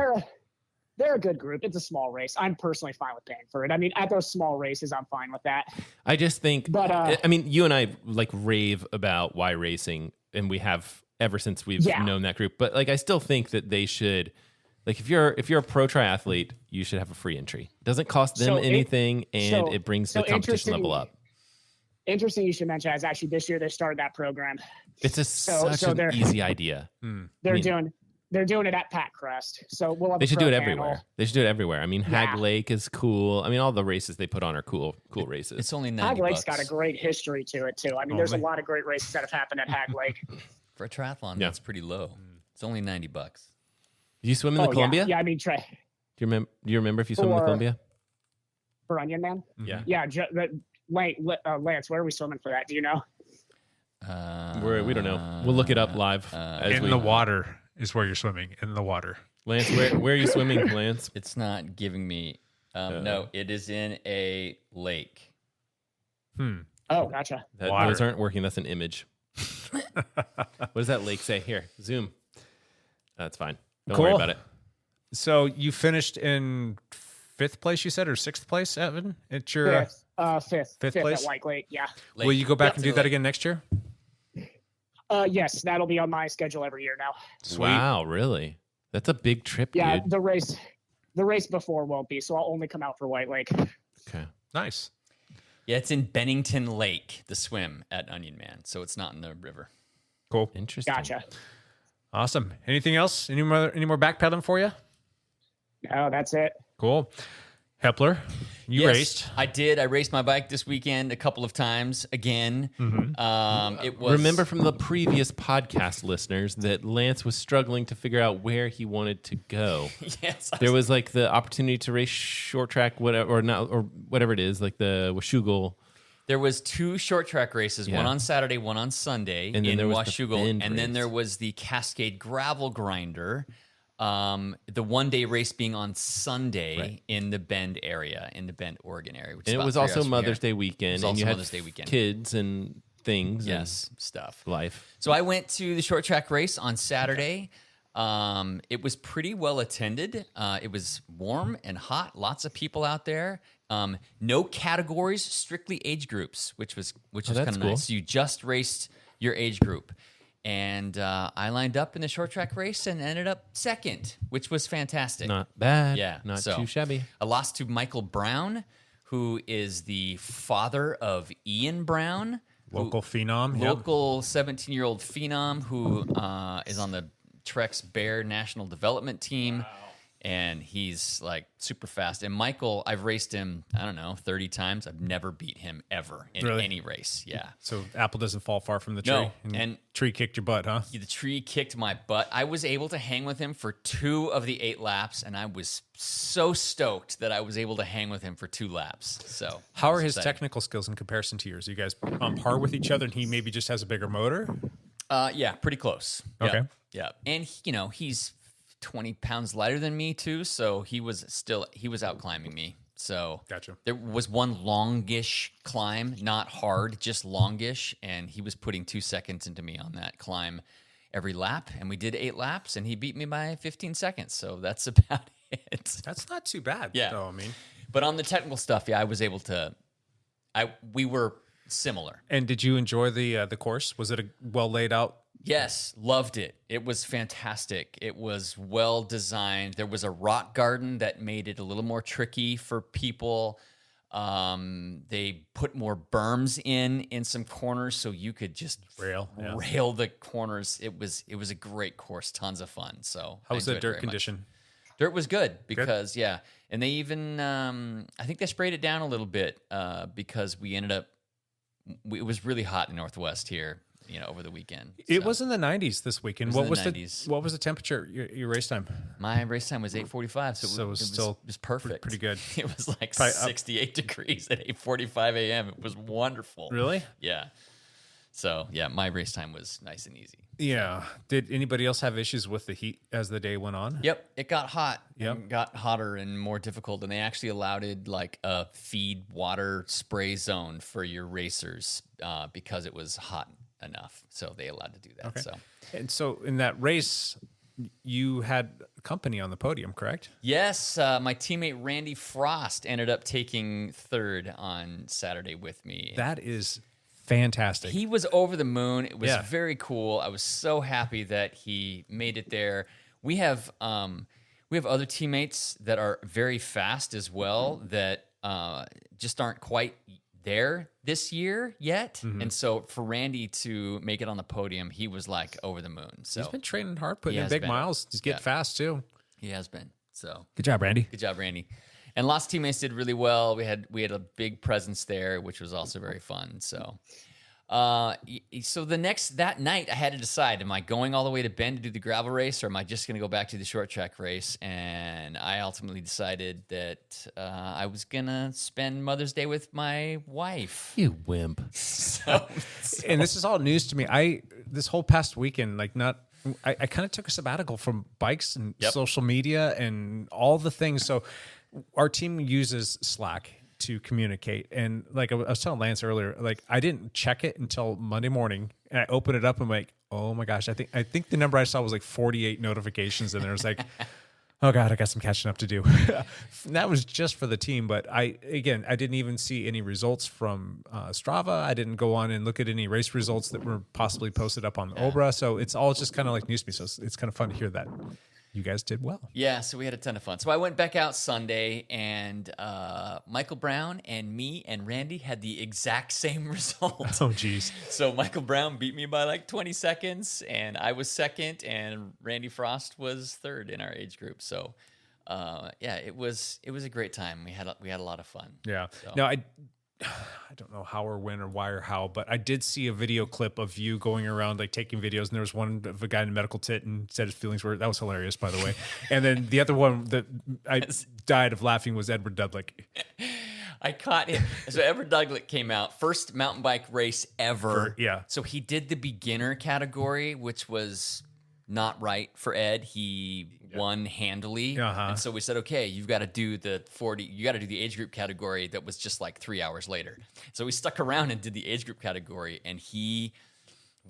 they're a good group. It's a small race. I'm personally fine with paying for it. I mean, at those small races, I'm fine with that. I just think. But I mean, you and I like rave about why racing, and we have ever since we've known that group. But like, I still think that they should. Like, if you're a pro triathlete, you should have a free entry. It doesn't cost them anything, and it brings the competition level up. Interesting you should mention is actually this year they started that program. It's such an easy idea. They're doing it at Pat Crest. So we'll have They should do it panel. everywhere. They should do it everywhere. I mean, Hag Lake is cool. I mean, all the races they put on are cool races. It's only $90. Hag Lake's got a great history to it too. I mean, there's a lot of great races that have happened at Hag Lake. For a triathlon, that's pretty low. It's only $90. Do you swim in the Columbia? Yeah, I mean, Do you remember if you swim in the Columbia? For Onion Man? Yeah. Yeah, Lance, where are we swimming for that? Do you know? We don't know. We'll look it up live. The water is where you're swimming. In the water. Lance, where are you swimming, Lance? It's not giving me. No, it is in a lake. Oh, gotcha. Those aren't working. That's an image. What does that lake say? Here, zoom. That's fine. Don't worry about it. So you finished in 5th place, you said, or 6th place, Evan? At your Fifth place? at White Lake. Yeah. Will you go back and do that again next year? Yes, that'll be on my schedule every year now. Sweet. Wow, really? That's a big trip, Yeah, dude. the race before won't be, so I'll only come out for White Lake. Okay. Nice. Yeah, it's in Bennington Lake, the swim at Onion Man, so it's not in the river. Cool. Interesting. Gotcha. Awesome. Anything else? Any more backpedaling for you? No, that's it. Cool. Hepler, you Yes, raced. I did. I raced my bike this weekend a couple of times again. It was Remember from the previous podcast listeners that Lance was struggling to figure out where he wanted to go. yes, There was like the opportunity to race short track, whatever, or whatever it is, like the Washougal. There was 2 short track races, Yeah. one on Saturday, one on Sunday And then in there was the Washougal, Bend and then race. there was the Cascade Gravel Grinder. The one-day race being on Sunday in the Bend area, in the Bend, Oregon area. Which is And it about was 3 also hours from Mother's here. Day weekend, It was and also you had Mother's Day weekend. kids and things. Yes, stuff. And life. So I went to the short track race on Saturday. It was pretty well attended. It was warm and hot. Lots of people out there. No categories, strictly age groups, which was kind that's of cool. nice. So you just raced your age group. And I lined up in the short track race and ended up second, which was fantastic. Not bad. Yeah, Not so too shabby. I lost to Michael Brown, who is the father of Ian Brown, Local phenom. Yep. local 17-year-old phenom who is on the Trex Bear National Development Team. And he's like super fast. And Michael, I've raced him, I don't know, 30 times. I've never beat him ever in Really? any race. Yeah. So apple doesn't fall far from the tree. No, and tree kicked your butt, huh? the tree kicked my butt. I was able to hang with him for 2 of the 8 laps, and I was so stoked that I was able to hang with him for 2 laps. So How it are was his exciting. technical skills in comparison to yours? Are you guys on par with each other, and he maybe just has a bigger motor? Yeah, pretty close. Okay. Yeah. And he's 20 pounds lighter than me too, so he was out climbing me. So Gotcha. there was one longish climb, not hard, just longish, and he was putting 2 seconds into me on that climb every lap, and we did 8 laps, and he beat me by 15 seconds. So that's about it. That's not too bad. Yeah. Though, I mean. But on the technical stuff, yeah, I was able to. We were similar. And did you enjoy the course? Was it a well laid out? Yes, loved it. It was fantastic. It was well designed. There was a rock garden that made it a little more tricky for people. They put more berms in some corners so you could just Rail, yeah. rail the corners. It was a great course, tons of fun. So How I was the enjoyed it dirt very much. condition? Dirt was good because and they even I think they sprayed it down a little bit because we ended up. It was really hot in Northwest here, over the weekend. It So was in the 90s this weekend. It What was was in the 90s. what was the temperature your race time? my race time was 8:45, so it was still perfect. pretty good. It was like Probably up- 68 degrees at 8:45 a.m. It was wonderful. Really? Yeah. So yeah, my race time was nice and easy. Yeah. Did anybody else have issues with the heat as the day went on? Yep, it got hot. Yep. It got hotter and more difficult, and they actually allowed like a feed water spray zone for your racers because it was hot enough. So they allowed to do that. Okay. So And so in that race, you had company on the podium, correct? yes, my teammate Randy Frost ended up taking 3rd on Saturday with me. That is fantastic. He was over the moon. It was Yeah. very cool. I was so happy that he made it there. We have other teammates that are very fast as well that just aren't quite there this year yet. Mm-hmm. And so for Randy to make it on the podium, he was like over the moon. So He's been training hard, putting He in has big been. miles. He's getting Yeah. fast too. he has been. So Good job, Randy. good job, Randy. And lots of teammates did really well. We had a big presence there, which was also very fun. So, so that night, I had to decide: am I going all the way to Bend to do the gravel race, or am I just going to go back to the short track race? And I ultimately decided that I was gonna spend Mother's Day with my wife. You wimp. So, And this is all news to me. This whole past weekend, I kind of took a sabbatical from bikes and Yep. social media and all the things. So our team uses Slack to communicate. And like I was telling Lance earlier, like I didn't check it until Monday morning, and I opened it up and I'm like, oh my gosh, I think the number I saw was like 48 notifications, and there was like, oh God, I got some catching up to do. And that was just for the team. But I didn't even see any results from Strava. I didn't go on and look at any race results that were possibly posted up on the Obra. So it's all just kind of like news to me. So it's kind of fun to hear that you guys did well. Yeah, so we had a ton of fun. So I went back out Sunday, and Michael Brown and me and Randy had the exact same result. Oh, geez. So Michael Brown beat me by like 20 seconds, and I was second, and Randy Frost was third in our age group. So, yeah, it was a great time. We had a lot of fun. Yeah. So. No, I don't know how or when or why or how, but I did see a video clip of you going around like taking videos, and there was one of a guy in a medical tit and said his feelings were, that was hilarious, by the way. And then the other one that I died of laughing was Edward Dudlick. I caught him. So Edward Dudlick came out, first mountain bike race ever. Yeah. So he did the beginner category, which was not right for Ed. He won handily. And so we said, okay, you've got to do the 40, you got to do the age group category that was just like 3 hours later. So we stuck around and did the age group category, and he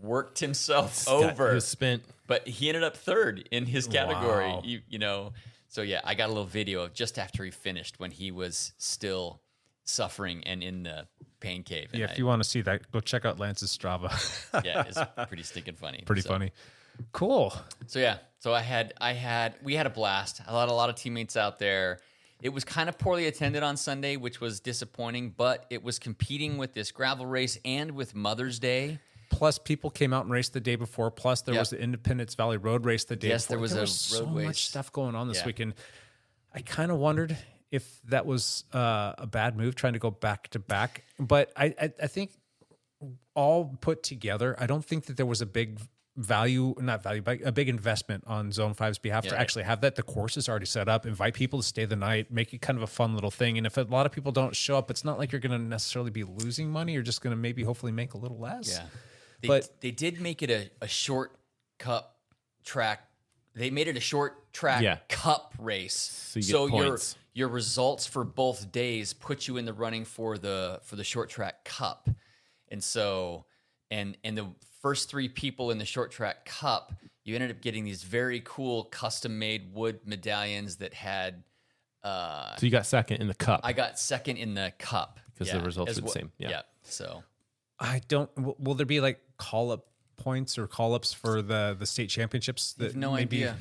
worked himself over. He was spent. But he ended up third in his category, Wow. you know. So yeah, I got a little video of just after he finished when he was still suffering and in the pain cave. And Yeah, if you want to see that, go check out Lance's Strava. yeah, it's pretty stinking funny. Pretty funny. Cool. So yeah, so we had a blast. I had a lot of teammates out there. It was kind of poorly attended on Sunday, which was disappointing, but it was competing with this gravel race and with Mother's Day. Plus, people came out and raced the day before. Plus, there was the Independence Valley Road race the day before. Yes, there was so road race. much stuff going on this weekend. I kind of wondered if that was a bad move, trying to go back to back. But I think all put together, I don't think that there was a big but a big investment on Zone 5's behalf to actually have that. The course is already set up. Invite people to stay the night, make it kind of a fun little thing. And if a lot of people don't show up, it's not like you're going to necessarily be losing money. You're just going to maybe hopefully make a little less. Yeah. They did make it a short cup track. They made it a short track cup race. So you get points. Your results for both days put you in the running for the short track cup. And so and the first three people in the short track cup, you ended up getting these very cool custom made wood medallions that had so you got second in the cup. I got second in the cup because the results were the same. Yeah. So I don't. Will there be like call up points or call ups for the state championships that no maybe idea.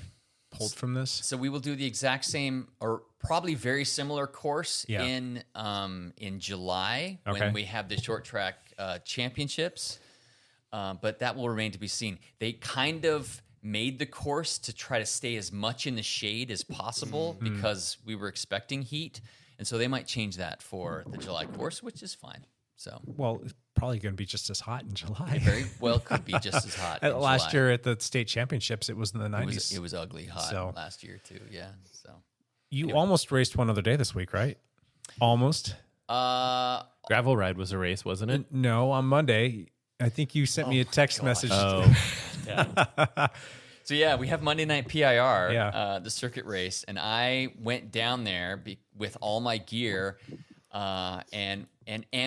Pulled from this? So we will do the exact same or probably very similar course in July when we have the short track championships. But that will remain to be seen. They kind of made the course to try to stay as much in the shade as possible because we were expecting heat. And so they might change that for the July course, which is fine. So, well, it's probably going to be just as hot in July. It very well could be just as hot. in Last July. year at the state championships, it was in the 90s. It was ugly hot last year too. Yeah. So you almost raced one other day this week, right? Almost. Gravel ride was a race, wasn't it? No, on Monday. I think you sent me a text message. Oh, yeah. So yeah, we have Monday Night PIR, the circuit race, and I went down there with all my gear, and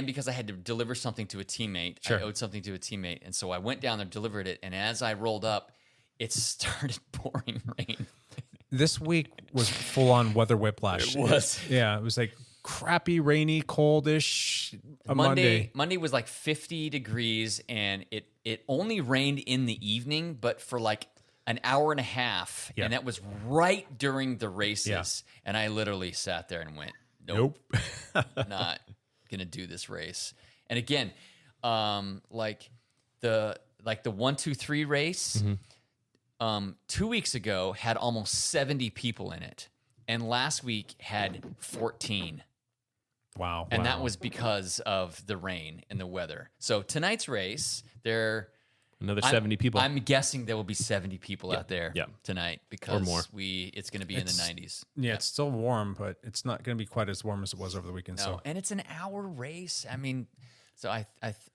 because I had to deliver something to a teammate, I owed something to a teammate, and so I went down there, delivered it, and as I rolled up, it started pouring rain. This week was full on weather whiplash. It was. Yeah, it was like crappy, rainy, coldish. Monday was like 50 degrees, and it only rained in the evening, but for like an hour and a half, and that was right during the races. And I literally sat there and went, nope. Not gonna do this race. And again, like the 1, 2, 3 race, 2 weeks ago had almost 70 people in it, and last week had 14. Wow. And that was because of the rain and the weather. So tonight's race, another 70 people. I'm guessing there will be 70 people out there tonight because or more. It's going to be in the 90s. Yeah, it's still warm, but it's not going to be quite as warm as it was over the weekend. No, so and it's an hour race. I mean, so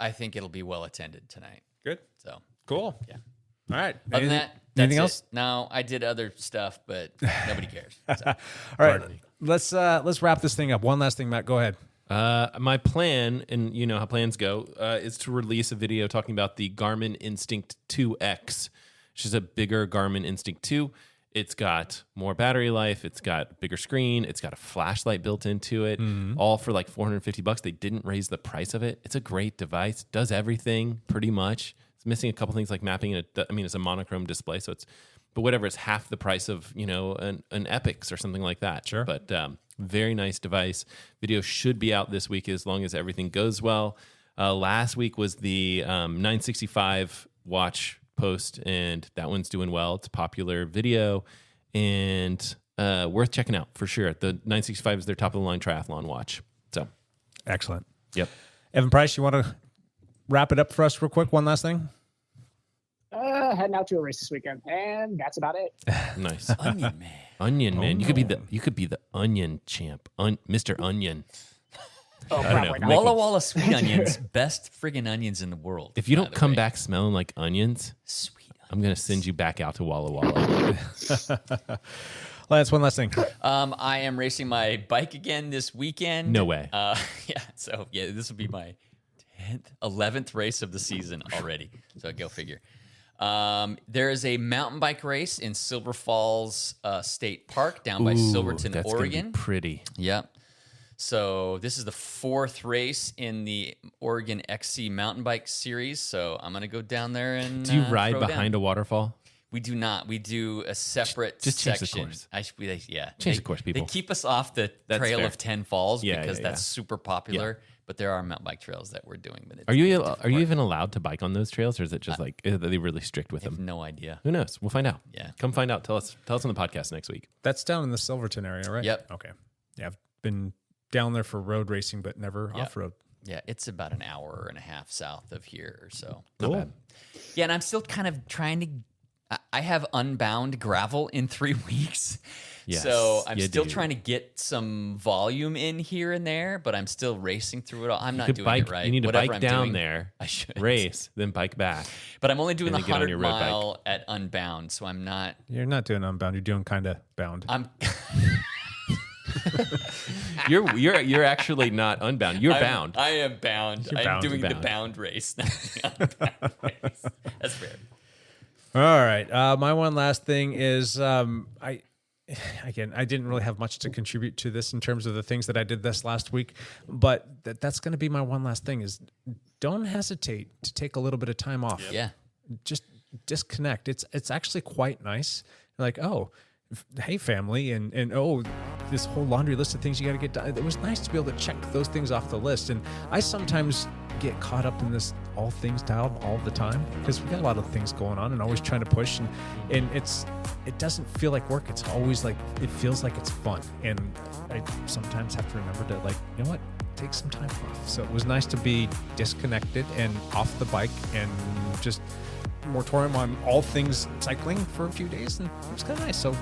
I think it'll be well attended tonight. Good. So cool. Yeah. All right. Other than that, anything else? No, I did other stuff, but nobody cares. So. All right. Let's wrap this thing up. One last thing, Matt. Go ahead. My plan, and you know how plans go, is to release a video talking about the Garmin Instinct 2X, which is a bigger Garmin Instinct 2. It's got more battery life. It's got a bigger screen. It's got a flashlight built into it, all for like $450. They didn't raise the price of it. It's a great device. Does everything pretty much. It's missing a couple things like mapping. It's a monochrome display, so but whatever. It's half the price of an Epix or something like that. Sure. But very nice device. Video should be out this week as long as everything goes well. Last week was the 965 watch post, and that one's doing well. It's a popular video and worth checking out for sure. The 965 is their top of the line triathlon watch. So excellent. Yep. Evan Price, you want to wrap it up for us real quick? One last thing. Heading out to a race this weekend, and that's about it. Nice. Onion Man. Onion Man. You could be the onion champ. Mr. Onion. Oh, I don't know. probably not. Walla Walla sweet onions, best friggin' onions in the world. If you by don't the come way. back smelling like onions, Sweet onions. I'm going to send you back out to Walla Walla. Lance, one last thing. I am racing my bike again this weekend. No way. This will be my 11th race of the season already. So go figure. There is a mountain bike race in Silver Falls State Park down by Silverton, that's gonna Oregon. be pretty. Yep. So this is the 4th race in the Oregon XC mountain bike series. So I'm going to go down there and Do you ride throw behind down. a waterfall? We do not. We do a separate Just change the section. course. Change the course, people. They keep us off the That's trail fair. of 10 Falls Yeah, because yeah, that's yeah. super popular. But there are mountain bike trails that we're doing. But Are you even allowed to bike on those trails, or is it just are they really strict with I have them? no idea. Who knows? We'll find out. Yeah. Come find out. Tell us on the podcast next week. That's down in the Silverton area, right? Yep. Okay. Yeah, I've been down there for road racing, but never Yep. off-road. Yeah, it's about an hour and a half south of here or so. Not bad. Yeah, and I'm still kind of trying to. I have unbound gravel in 3 weeks. Yes, So I'm you still do. trying to get some volume in here and there, but I'm still racing through it all. I'm You not could doing bike. it right. You need to Whatever bike I'm down doing, there, I should race, then bike back. But I'm only doing And the then get on 100 your road bike. mile at unbound, so I'm not. You're not doing unbound. You're doing kind of bound. I'm. You're actually not unbound. You're I'm- bound. I am bound. You're I'm bound. doing You're the bound. bound race, not the unbound race. That's fair. All right. My one last thing is I didn't really have much to contribute to this in terms of the things that I did this last week, but that's going to be my one last thing is don't hesitate to take a little bit of time off. Yeah. Just disconnect. It's actually quite nice. Like, oh, hey family, and oh, this whole laundry list of things you got to get done. It was nice to be able to check those things off the list. And I sometimes get caught up in this all things dialed all the time because we got a lot of things going on and always trying to push, and it doesn't feel like work. It's always like it feels like it's fun, and I sometimes have to remember to, like, you know what, take some time off. So it was nice to be disconnected and off the bike and just moratorium on all things cycling for a few days, and it was kind of nice. So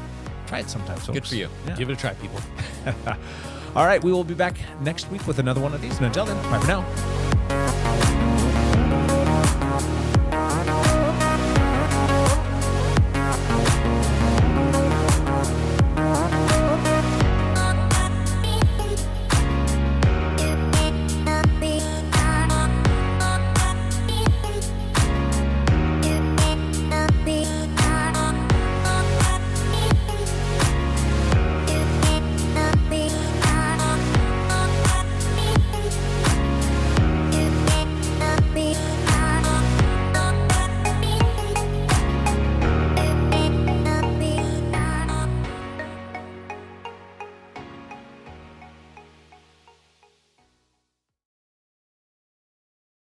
try it sometime. So Good for you. Yeah. Give it a try, people. All right, we will be back next week with another one of these. And until then, bye for now.